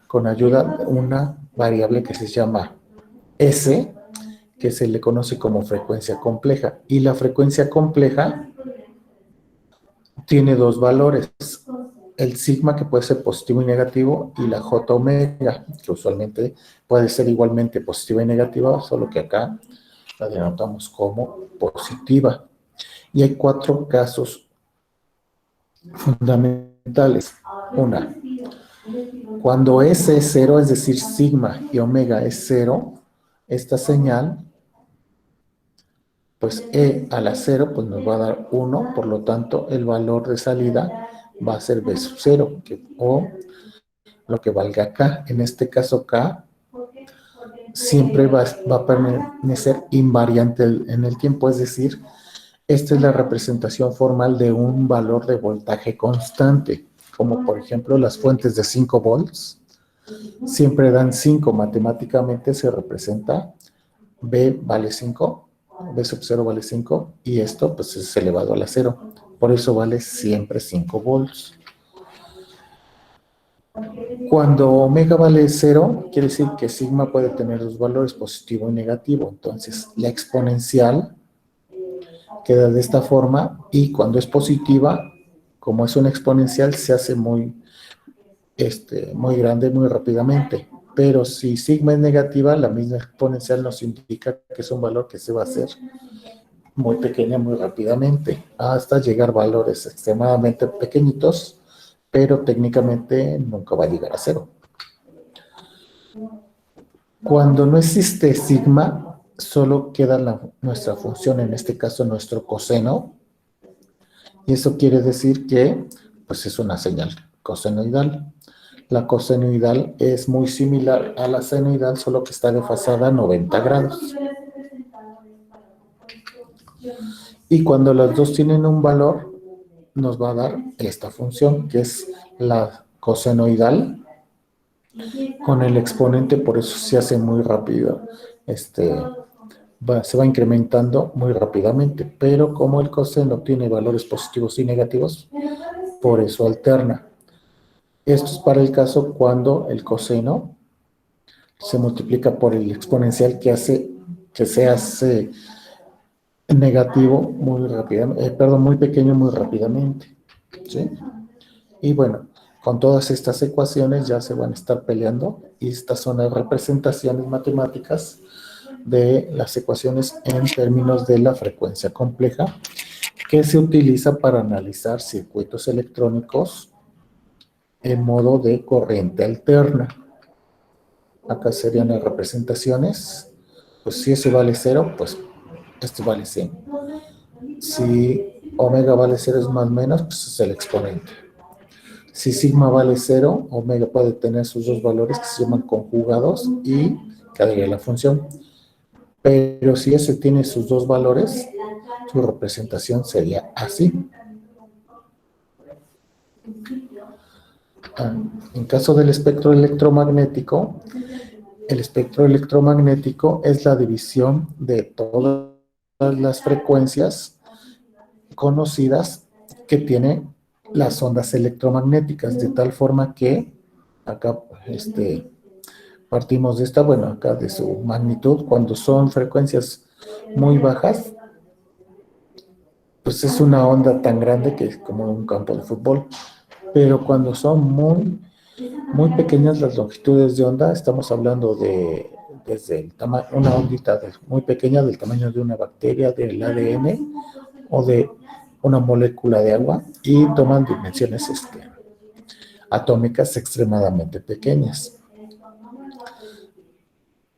A: con ayuda de una variable que se llama S, que se le conoce como frecuencia compleja. Y la frecuencia compleja tiene dos valores, el sigma, que puede ser positivo y negativo, y la j omega, que usualmente puede ser igualmente positiva y negativa, solo que acá la denotamos como positiva. Y hay 4 casos fundamentales. Una, cuando S es 0, es decir, sigma y omega es 0, esta señal, pues E a la 0, pues nos va a dar 1, por lo tanto, el valor de salida va a ser B sub 0, o lo que valga K. En este caso, K siempre va a permanecer invariante en el tiempo, es decir, esta es la representación formal de un valor de voltaje constante, como por ejemplo las fuentes de 5 volts, siempre dan 5, matemáticamente se representa B vale 5, B sub 0 vale 5, y esto pues es elevado a la 0, por eso vale siempre 5 volts. Cuando omega vale 0, quiere decir que sigma puede tener dos valores, positivo y negativo, entonces la exponencial queda de esta forma, y cuando es positiva, como es una exponencial, se hace muy grande muy rápidamente. Pero si sigma es negativa, la misma exponencial nos indica que es un valor que se va a hacer muy pequeña muy rápidamente, hasta llegar a valores extremadamente pequeñitos, pero técnicamente nunca va a llegar a 0. Cuando no existe sigma, solo queda nuestra función, en este caso nuestro coseno, y eso quiere decir que pues es una señal cosenoidal. La cosenoidal es muy similar a la senoidal, solo que está desfasada a 90 grados. Y cuando las dos tienen un valor, nos va a dar esta función, que es la cosenoidal, con el exponente, por eso se hace muy rápido. Se va incrementando muy rápidamente, pero como el coseno tiene valores positivos y negativos, por eso alterna. Esto es para el caso cuando el coseno se multiplica por el exponencial que se hace negativo muy rápidamente, muy pequeño muy rápidamente, ¿sí? Y bueno, Con todas estas ecuaciones ya se van a estar peleando y estas son las representaciones matemáticas de las ecuaciones en términos de la frecuencia compleja que se utiliza para analizar circuitos electrónicos en modo de corriente alterna. Acá serían las representaciones. Pues si ese vale 0, pues este vale 100. Si omega vale 0 es más menos, pues es el exponente. Si sigma vale 0, omega puede tener sus dos valores que se llaman conjugados y que agregue la función. Pero si ese tiene sus dos valores, su representación sería así. En caso del espectro electromagnético, el espectro electromagnético es la división de todas las frecuencias conocidas que tienen las ondas electromagnéticas, de tal forma que acá partimos de esta, bueno, acá de su magnitud. Cuando son frecuencias muy bajas, pues es una onda tan grande que es como un campo de fútbol. Pero cuando son muy pequeñas las longitudes de onda, estamos hablando de desde una ondita muy pequeña del tamaño de una bacteria, del ADN o de una molécula de agua, y toman dimensiones atómicas extremadamente pequeñas.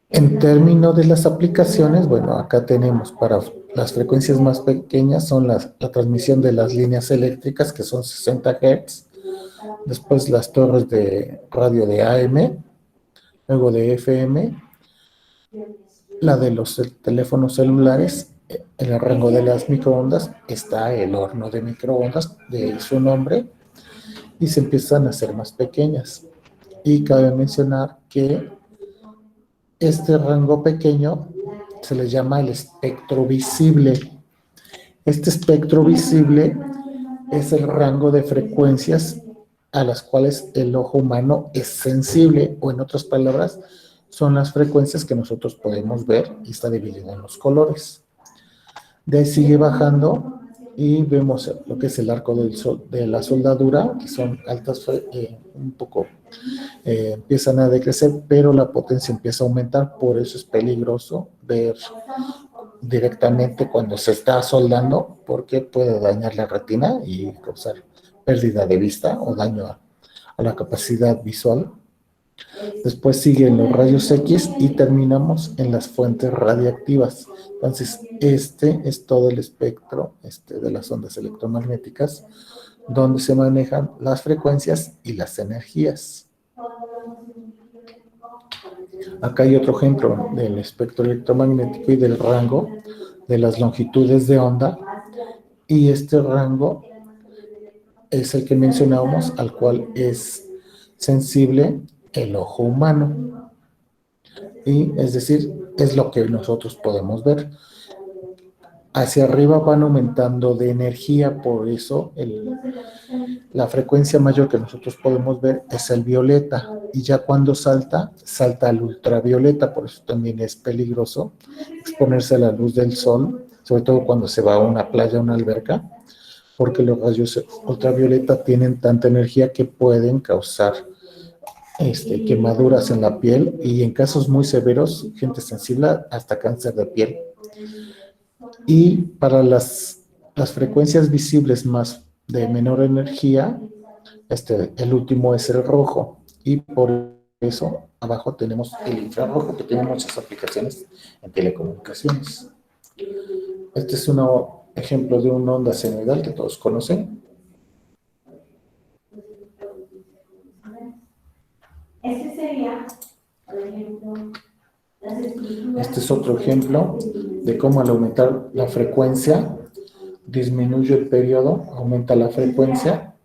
A: En términos de las aplicaciones, bueno, acá tenemos para las frecuencias más pequeñas son la transmisión de las líneas eléctricas, que son 60 Hz, después las torres de radio de AM, luego de FM, la de los teléfonos celulares. En el rango de las microondas está el horno de microondas, de su nombre, y se empiezan a hacer más pequeñas. Y cabe mencionar que este rango pequeño se le llama el espectro visible. Este espectro visible es el rango de frecuencias a las cuales el ojo humano es sensible, o en otras palabras, son las frecuencias que nosotros podemos ver y está dividido en los colores. De ahí sigue bajando y vemos lo que es el arco de la soldadura, que son altas, un poco empiezan a decrecer, pero la potencia empieza a aumentar. Por eso es peligroso ver directamente cuando se está soldando, porque puede dañar la retina y causar pérdida de vista o daño a la capacidad visual. Después siguen los rayos X y terminamos en las fuentes radiactivas. Entonces, este es todo el espectro de las ondas electromagnéticas, donde se manejan las frecuencias y las energías. Acá hay otro ejemplo del espectro electromagnético y del rango de las longitudes de onda, y este rango es el que mencionábamos, al cual es sensible el ojo humano, y es decir, es lo que nosotros podemos ver. Hacia arriba van aumentando de energía, por eso la frecuencia mayor que nosotros podemos ver es el violeta, y ya cuando salta al ultravioleta. Por eso también es peligroso exponerse a la luz del sol, sobre todo cuando se va a una playa o una alberca, porque los rayos ultravioleta tienen tanta energía que pueden causar quemaduras en la piel, y en casos muy severos, gente sensible, hasta cáncer de piel. Y para las frecuencias visibles más de menor energía, el último es el rojo, y por eso abajo tenemos el infrarrojo, que tiene muchas aplicaciones en telecomunicaciones. Este es un ejemplo de una onda senoidal que todos conocen.
B: Este sería, por ejemplo,
A: este es otro ejemplo de cómo al aumentar la frecuencia disminuye el periodo, aumenta la frecuencia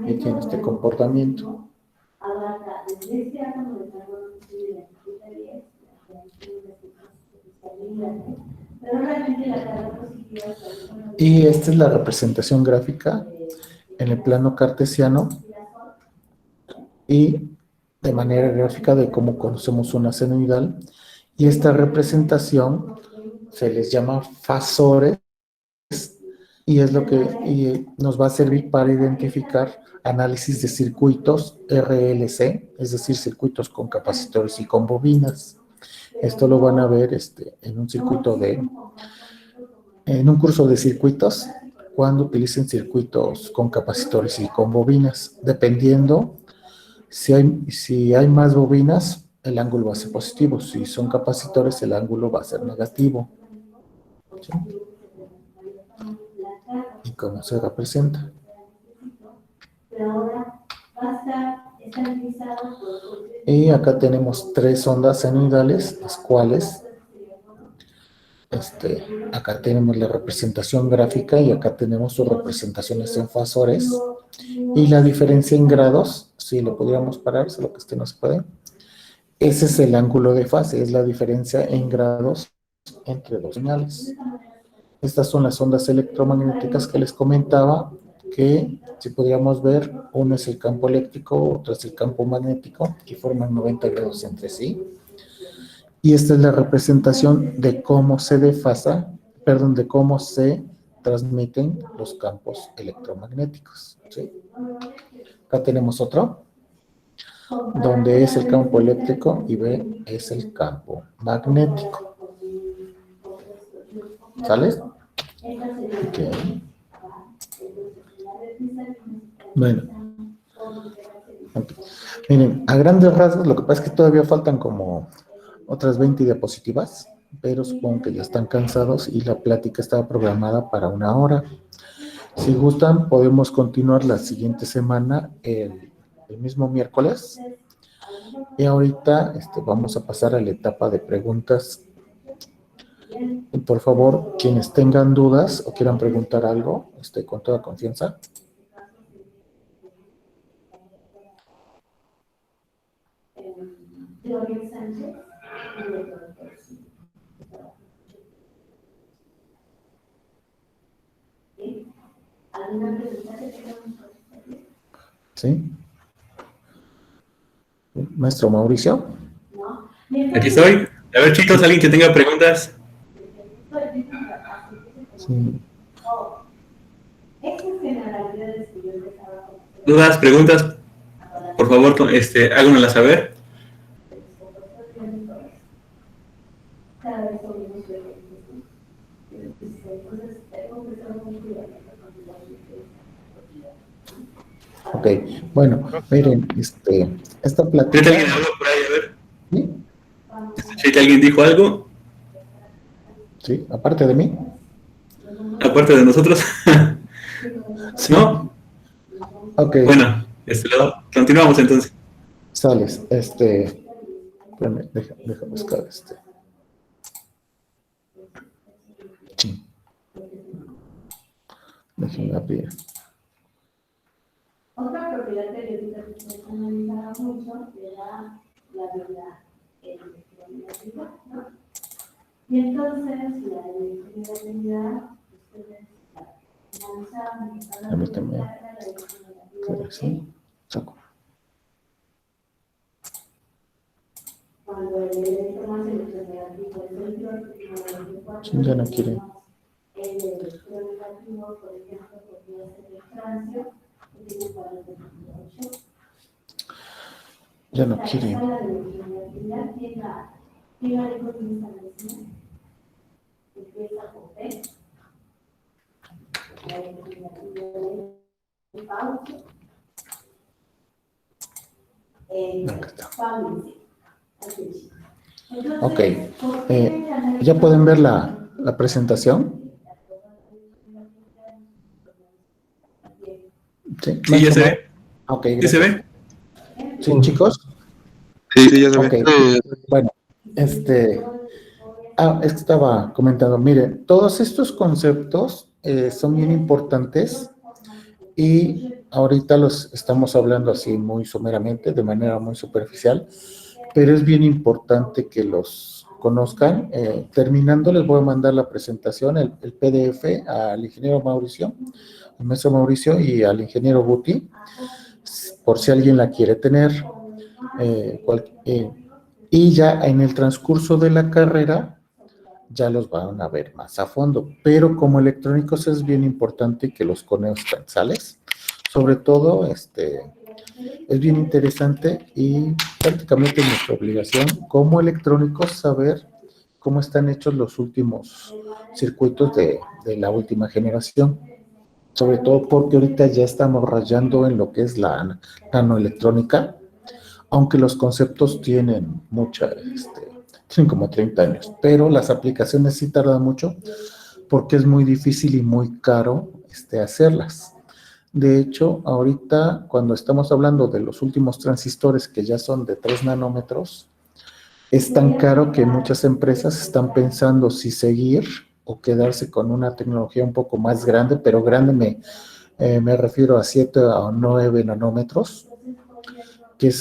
A: y tiene este comportamiento. Y esta es la representación gráfica en el plano cartesiano y de manera gráfica de cómo conocemos una senoidal. Y esta representación se les llama fasores y es lo que nos va a servir para identificar análisis de circuitos RLC, es decir, circuitos con capacitores y con bobinas. Esto lo van a ver en un en un curso de circuitos, cuando utilicen circuitos con capacitores y con bobinas. Dependiendo, si hay más bobinas, el ángulo va a ser positivo. Si son capacitores, el ángulo va a ser negativo. ¿Sí? ¿Y cómo se representa? Y acá tenemos 3 ondas senoidales, las cuales acá tenemos la representación gráfica y acá tenemos sus representaciones en fasores. Y la diferencia en grados, si lo podríamos parar, solo que no se puede. Ese es el ángulo de fase, es la diferencia en grados entre dos señales. Estas son las ondas electromagnéticas que les comentaba, que si podríamos ver, uno es el campo eléctrico, otro es el campo magnético, que forman 90 grados entre sí. Y esta es la representación de cómo se de cómo se transmiten los campos electromagnéticos. ¿Sí? Acá tenemos otro, donde es el campo eléctrico y B es el campo magnético. ¿Sale? Okay. Bueno. Okay. Miren, a grandes rasgos, lo que pasa es que todavía faltan como otras 20 diapositivas, pero supongo que ya están cansados y la plática estaba programada para 1 hora. Si gustan, podemos continuar la siguiente semana, el mismo miércoles. Y ahorita vamos a pasar a la etapa de preguntas. Y por favor, quienes tengan dudas o quieran preguntar algo, con toda confianza. ¿Sí? Maestro Mauricio.
C: Aquí estoy. A ver, chicos, alguien que tenga preguntas.
A: Sí.
C: Dudas, preguntas, por favor, háganoslas saber.
A: Ok, bueno, miren, esta plática...
C: ¿Cree que alguien habló por ahí? A ver.
A: ¿Sí?
C: ¿Escuché que alguien dijo algo?
A: Sí, aparte de mí.
C: Aparte de nosotros.
A: Sí.
C: ¿No?
A: Ok.
C: Bueno, continuamos entonces.
A: Sales, espérame, deja buscar Sí. Déjenme abrir.
B: Otra propiedad periódica que se analizaba mucho era la vida electromagnética, ¿no? Y entonces la electromagnética, ustedes analizaban
A: Permítame. Sí, saco.
B: cuando el electromagnético es
A: Sí, ya no quiere.
B: el electronegativo, por ejemplo, podría ser el francio, que tiene 48.
A: Ya no quiere.
B: La electronegatividad llega de cotización. Empieza con P. La electronegatividad de Paucho.
A: Ok, ¿ya pueden ver la presentación? Sí,
C: Sí, ya se ve.
A: Ok,
C: ¿Sí se ve?
A: ¿Sí, chicos?
E: Sí, ya se ve.
A: Ok, bueno, es que estaba comentando, miren, todos estos conceptos son bien importantes y ahorita los estamos hablando así muy someramente, de manera muy superficial, pero es bien importante que los conozcan. Terminando, les voy a mandar la presentación, el PDF al ingeniero Mauricio, al maestro Mauricio y al ingeniero Guti, por si alguien la quiere tener. Y ya en el transcurso de la carrera ya los van a ver más a fondo. Pero como electrónicos es bien importante que los conozcales, sobre todo, es bien interesante y prácticamente nuestra obligación como electrónicos saber cómo están hechos los últimos circuitos de la última generación. Sobre todo porque ahorita ya estamos rayando en lo que es la nanoelectrónica, aunque los conceptos tienen tienen como 30 años, pero las aplicaciones sí tardan mucho porque es muy difícil y muy caro hacerlas. De hecho, ahorita cuando estamos hablando de los últimos transistores que ya son de 3 nanómetros, es tan caro que muchas empresas están pensando si seguir o quedarse con una tecnología un poco más grande, pero grande me refiero a 7 o 9 nanómetros, que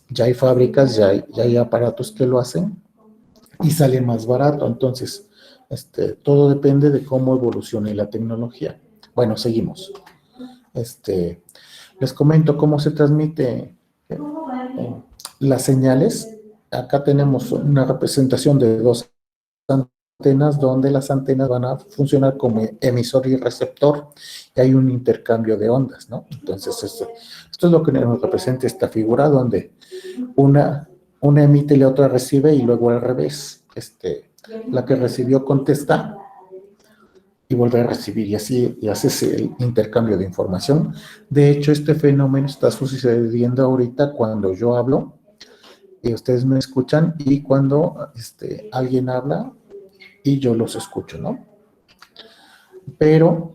A: ya hay fábricas, ya hay aparatos que lo hacen y sale más barato. Entonces, todo depende de cómo evolucione la tecnología. Bueno, seguimos. Les comento cómo se transmite las señales. Acá tenemos una representación de dos antenas donde las antenas van a funcionar como emisor y receptor y hay un intercambio de ondas, ¿no? Entonces, esto es lo que nos representa esta figura donde una emite y la otra recibe y luego al revés. La que recibió contesta y vuelve a recibir y así y haces el intercambio de información. De hecho, este fenómeno está sucediendo ahorita cuando yo hablo y ustedes me escuchan y cuando alguien habla y yo los escucho, ¿no? Pero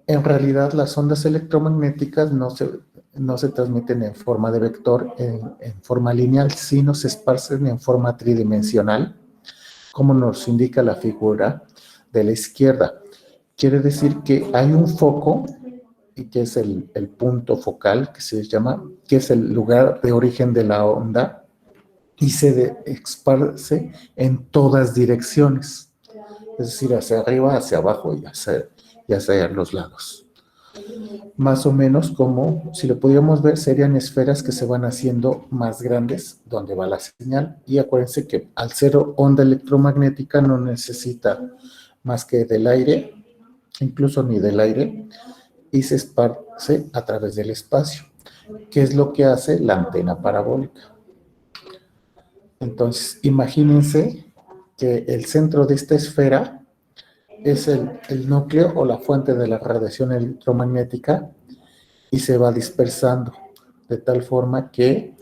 A: en realidad las ondas electromagnéticas no se transmiten en forma de vector, en forma lineal, sino se esparcen en forma tridimensional, como nos indica la figura de la izquierda. Quiere decir que hay un foco, y que es el punto focal, que se llama, que es el lugar de origen de la onda, y se esparce en todas direcciones, es decir, hacia arriba, hacia abajo y hacia los lados. Más o menos como, si lo pudiéramos ver, serían esferas que se van haciendo más grandes donde va la señal. Y acuérdense que al ser onda electromagnética no necesita más que del aire, incluso ni del aire, y se esparce a través del espacio, que es lo que hace la antena parabólica. Entonces, imagínense que el centro de esta esfera es el núcleo o la fuente de la radiación electromagnética y se va dispersando de tal forma que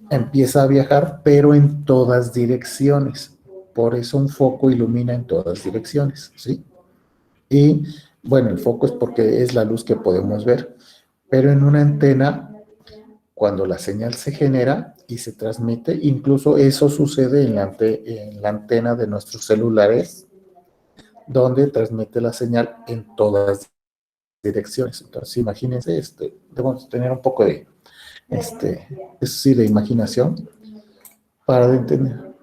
A: empieza a viajar, pero en todas direcciones. Por eso un foco ilumina en todas direcciones, ¿sí? Y, bueno, el foco es porque es la luz que podemos ver, pero en una antena, cuando la señal se genera y se transmite, incluso eso sucede en la antena de nuestros celulares, donde transmite la señal en todas direcciones. Entonces, imagínense, debemos tener un poco de, de imaginación para entender.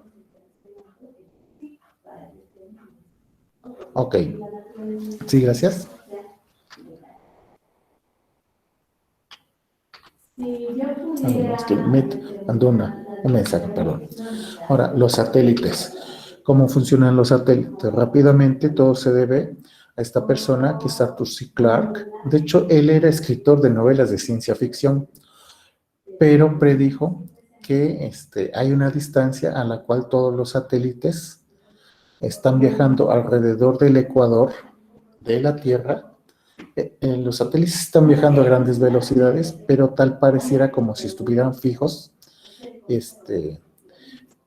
A: Ok. Sí, gracias. Es que me mandó un mensaje, perdón. Ahora, los satélites. ¿Cómo funcionan los satélites? Rápidamente, todo se debe a esta persona que es Arthur C. Clarke. De hecho, él era escritor de novelas de ciencia ficción, pero predijo que hay una distancia a la cual todos los satélites están viajando alrededor del ecuador de la Tierra. Los satélites están viajando a grandes velocidades, pero tal pareciera como si estuvieran fijos,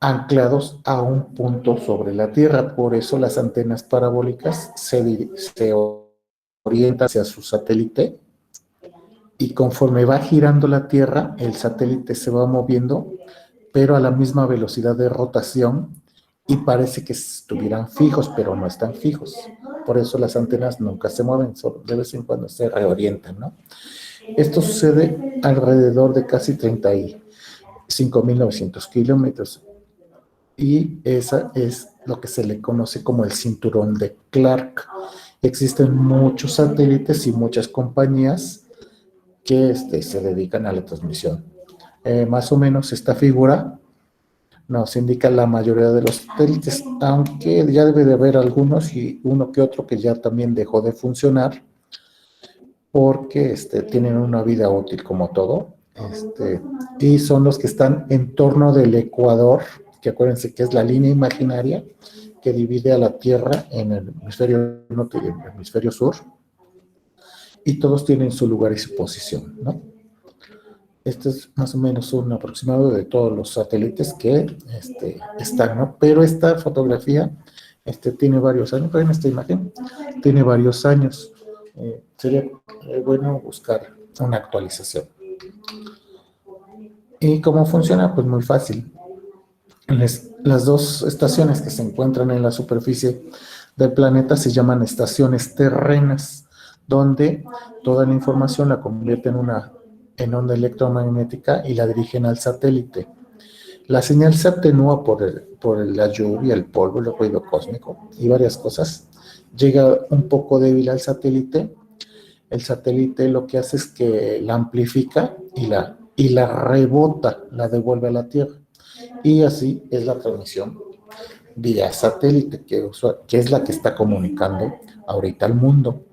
A: anclados a un punto sobre la Tierra. Por eso las antenas parabólicas se orientan hacia su satélite y conforme va girando la Tierra, el satélite se va moviendo, pero a la misma velocidad de rotación y parece que estuvieran fijos, pero no están fijos. Por eso las antenas nunca se mueven, solo de vez en cuando se reorientan, ¿no? Esto sucede alrededor de casi 35.900 kilómetros. Y esa es lo que se le conoce como el cinturón de Clarke. Existen muchos satélites y muchas compañías que se dedican a la transmisión. Más o menos esta figura nos indica la mayoría de los satélites, aunque ya debe de haber algunos y uno que otro que ya también dejó de funcionar porque tienen una vida útil como todo, y son los que están en torno del ecuador, que acuérdense que es la línea imaginaria que divide a la Tierra en el hemisferio norte y el hemisferio sur, y todos tienen su lugar y su posición, ¿no? Este es más o menos un aproximado de todos los satélites que están, ¿no? Pero esta fotografía tiene varios años, en esta imagen tiene varios años. Sería bueno buscar una actualización. ¿Y cómo funciona? Pues muy fácil. Las dos estaciones que se encuentran en la superficie del planeta se llaman estaciones terrenas, donde toda la información la convierte en onda electromagnética y la dirigen al satélite. La señal se atenúa por la lluvia, el polvo, el ruido cósmico y varias cosas. Llega un poco débil al satélite. El satélite lo que hace es que la amplifica y la rebota, la devuelve a la Tierra. Y así es la transmisión vía satélite, que es la que está comunicando ahorita al mundo.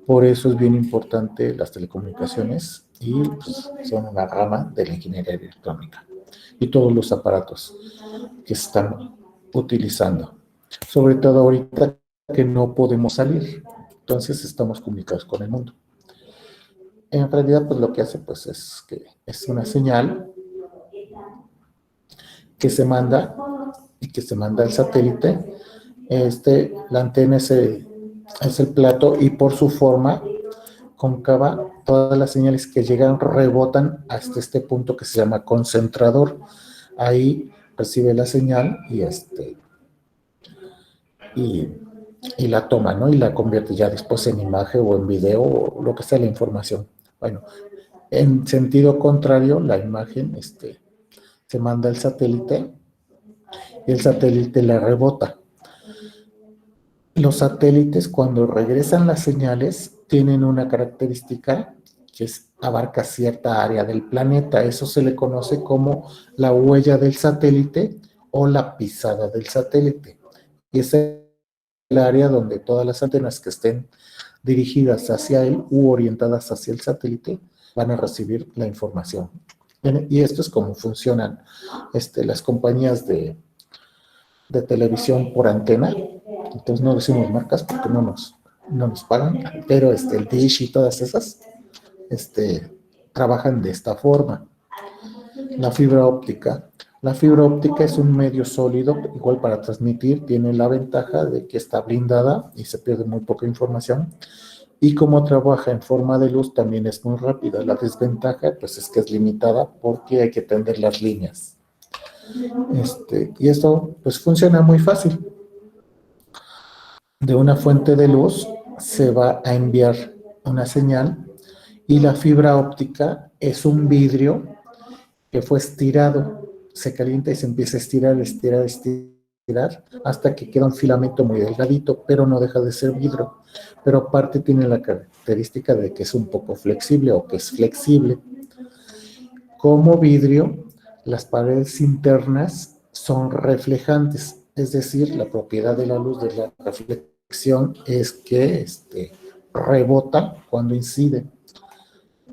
A: Por eso es bien importante las telecomunicaciones y pues, son una rama de la ingeniería electrónica y todos los aparatos que están utilizando. Sobre todo ahorita que no podemos salir, entonces estamos comunicados con el mundo. En realidad, pues lo que hace pues es que es una señal que se manda al satélite. La antena es el plato y por su forma cóncava, todas las señales que llegan rebotan hasta este punto que se llama concentrador. Ahí recibe la señal y la toma, ¿no? Y la convierte ya después en imagen o en video o lo que sea la información. Bueno, en sentido contrario, la imagen se manda al satélite y el satélite la rebota. Los satélites, cuando regresan las señales, tienen una característica que abarca cierta área del planeta. Eso se le conoce como la huella del satélite o la pisada del satélite. Y esa es el área donde todas las antenas que estén dirigidas hacia él u orientadas hacia el satélite van a recibir la información. Y esto es como funcionan las compañías de televisión por antena. Entonces no decimos marcas porque no nos pagan, pero el Dish y todas esas trabajan de esta forma. La fibra óptica es un medio sólido, igual para transmitir, tiene la ventaja de que está blindada y se pierde muy poca información. Y como trabaja en forma de luz, también es muy rápida. La desventaja, pues, es que es limitada porque hay que tender las líneas. Y esto, pues, funciona muy fácil. De una fuente de luz se va a enviar una señal y la fibra óptica es un vidrio que fue estirado, se calienta y se empieza a estirar hasta que queda un filamento muy delgadito, pero no deja de ser vidrio. Pero aparte tiene la característica de que es un poco flexible o que es flexible. Como vidrio, las paredes internas son reflejantes, es decir, la propiedad de la luz de la reflexión es que rebota cuando incide.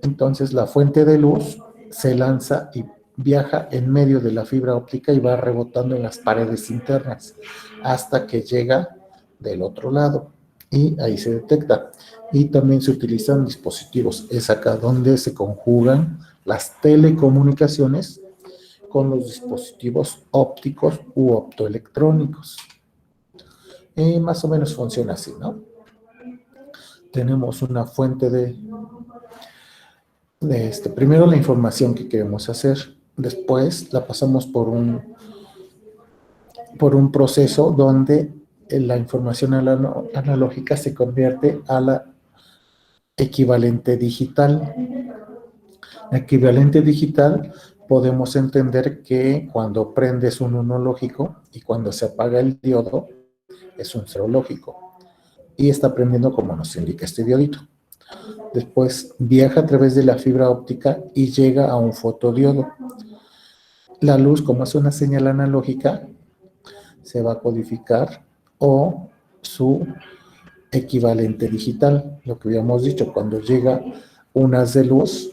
A: Entonces la fuente de luz se lanza y viaja en medio de la fibra óptica y va rebotando en las paredes internas hasta que llega del otro lado y ahí se detecta. Y también se utilizan dispositivos, es acá donde se conjugan las telecomunicaciones con los dispositivos ópticos u optoelectrónicos. Y más o menos funciona así, ¿no? Tenemos una fuente primero la información que queremos hacer, después la pasamos por un proceso donde la información analógica se convierte a la equivalente digital. La equivalente digital podemos entender que cuando prende es un 1 lógico y cuando se apaga el diodo es un 0 lógico. Y está prendiendo como nos indica este diodito. Después viaja a través de la fibra óptica y llega a un fotodiodo. la luz, como es una señal analógica, se va a codificar o su equivalente digital. Lo que habíamos dicho, cuando llega un haz de luz,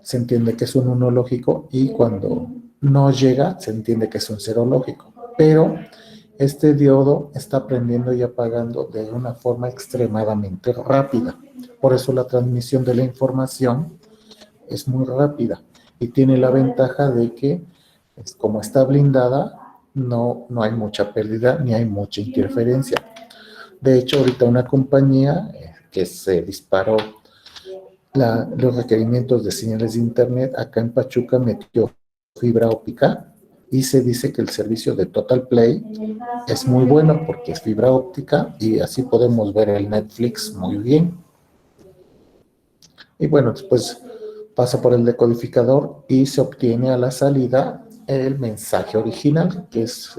A: se entiende que es un uno lógico y cuando no llega, se entiende que es un cero lógico. Pero este diodo está prendiendo y apagando de una forma extremadamente rápida. Por eso la transmisión de la información es muy rápida y tiene la ventaja de que, como está blindada, no hay mucha pérdida ni hay mucha interferencia. De hecho, ahorita una compañía que se disparó los requerimientos de señales de internet, acá en Pachuca metió fibra óptica y se dice que el servicio de Total Play es muy bueno porque es fibra óptica y así podemos ver el Netflix muy bien. Y bueno, después pasa por el decodificador y se obtiene a la salida el mensaje original, que es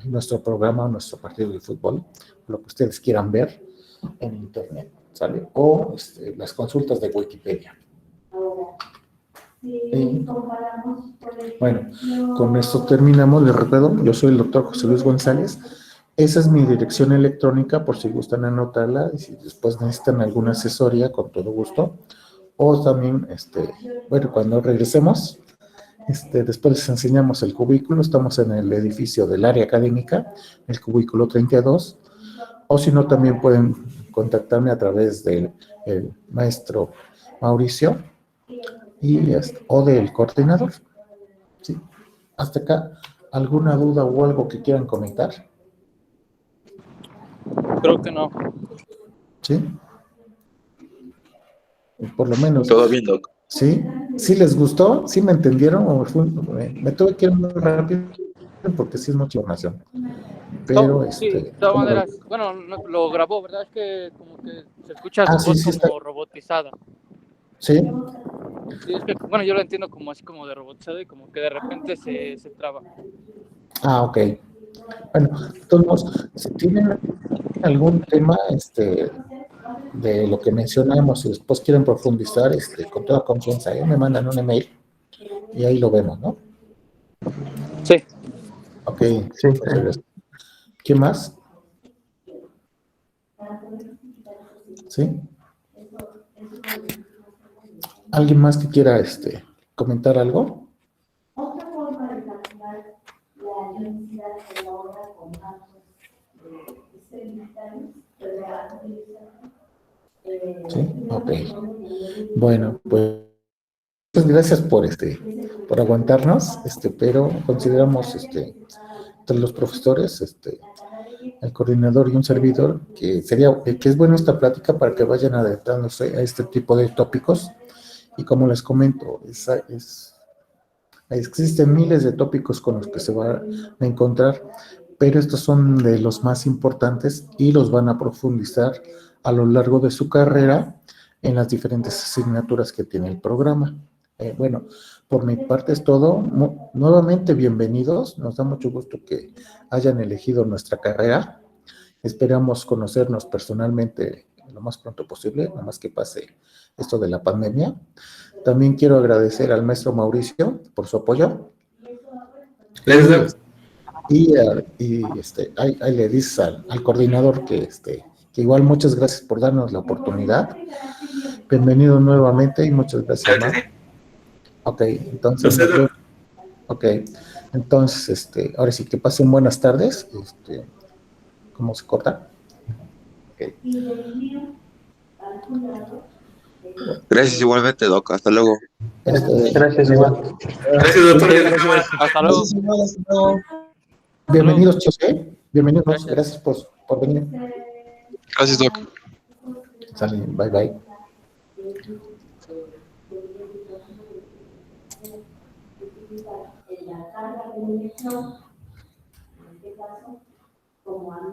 A: nuestro programa, nuestro partido de fútbol, lo que ustedes quieran ver en internet, ¿sale? O las consultas de Wikipedia. Y, bueno, con esto terminamos. Les recuerdo, yo soy el doctor José Luis González. Esa es mi dirección electrónica por si gustan anotarla y si después necesitan alguna asesoría, con todo gusto. O también, bueno, cuando regresemos, después les enseñamos el cubículo. Estamos en el edificio del área académica, el cubículo 32. O si no, también pueden contactarme a través del maestro Mauricio o del coordinador. ¿Sí? Hasta acá, ¿alguna duda o algo que quieran comentar?
F: Creo que no.
A: ¿Sí? Por lo menos.
E: Todo bien, Doc.
A: ¿Sí? ¿Sí les gustó? ¿Sí me entendieron? ¿O me tuve que ir muy rápido porque sí es mucha información? Pero,
F: sí, de todas maneras, bueno, no, lo grabó, ¿verdad? Es que como que se escucha su voz
A: sí,
F: como robotizada.
A: ¿Sí?
F: Sí, es que, bueno, yo lo entiendo como así como de robotizado y como que de repente se traba.
A: Ok. Bueno, entonces, si tienen algún tema de lo que mencionamos y después quieren profundizar, con toda confianza, me mandan un email y ahí lo vemos, ¿no?
F: Sí.
A: Ok, sí. ¿Qué más? ¿Sí? ¿Alguien más que quiera comentar algo?
B: Otra forma de calcular la ionicidad de la hora con datos experimentales que va a utilizar.
A: Sí, ok. Bueno, pues muchas gracias por aguantarnos, pero consideramos entre los profesores, el coordinador y un servidor, que es bueno esta plática para que vayan adaptándose a este tipo de tópicos. Y como les comento, existen miles de tópicos con los que se van a encontrar, pero estos son de los más importantes y los van a profundizar a lo largo de su carrera en las diferentes asignaturas que tiene el programa. Bueno, por mi parte es todo. Nuevamente, bienvenidos. Nos da mucho gusto que hayan elegido nuestra carrera. Esperamos conocernos personalmente lo más pronto posible, nada más que pase esto de la pandemia. También quiero agradecer al maestro Mauricio por su apoyo. Y ahí le dices al coordinador que igual muchas gracias por darnos la oportunidad. Bienvenido nuevamente y muchas gracias, Mar. Ok, entonces nos vemos. Ok, entonces, ahora sí que pasen buenas tardes. ¿Cómo se corta? Okay.
E: Gracias igualmente, Doc. Hasta luego.
D: Gracias, igual.
C: Gracias, doctor.
F: Hasta luego.
A: Bienvenidos, chicos. Bienvenidos.
F: Gracias.
A: Gracias por venir.
E: Gracias, Doc.
A: Sale, bye, bye. En la carga de elección, en este caso, como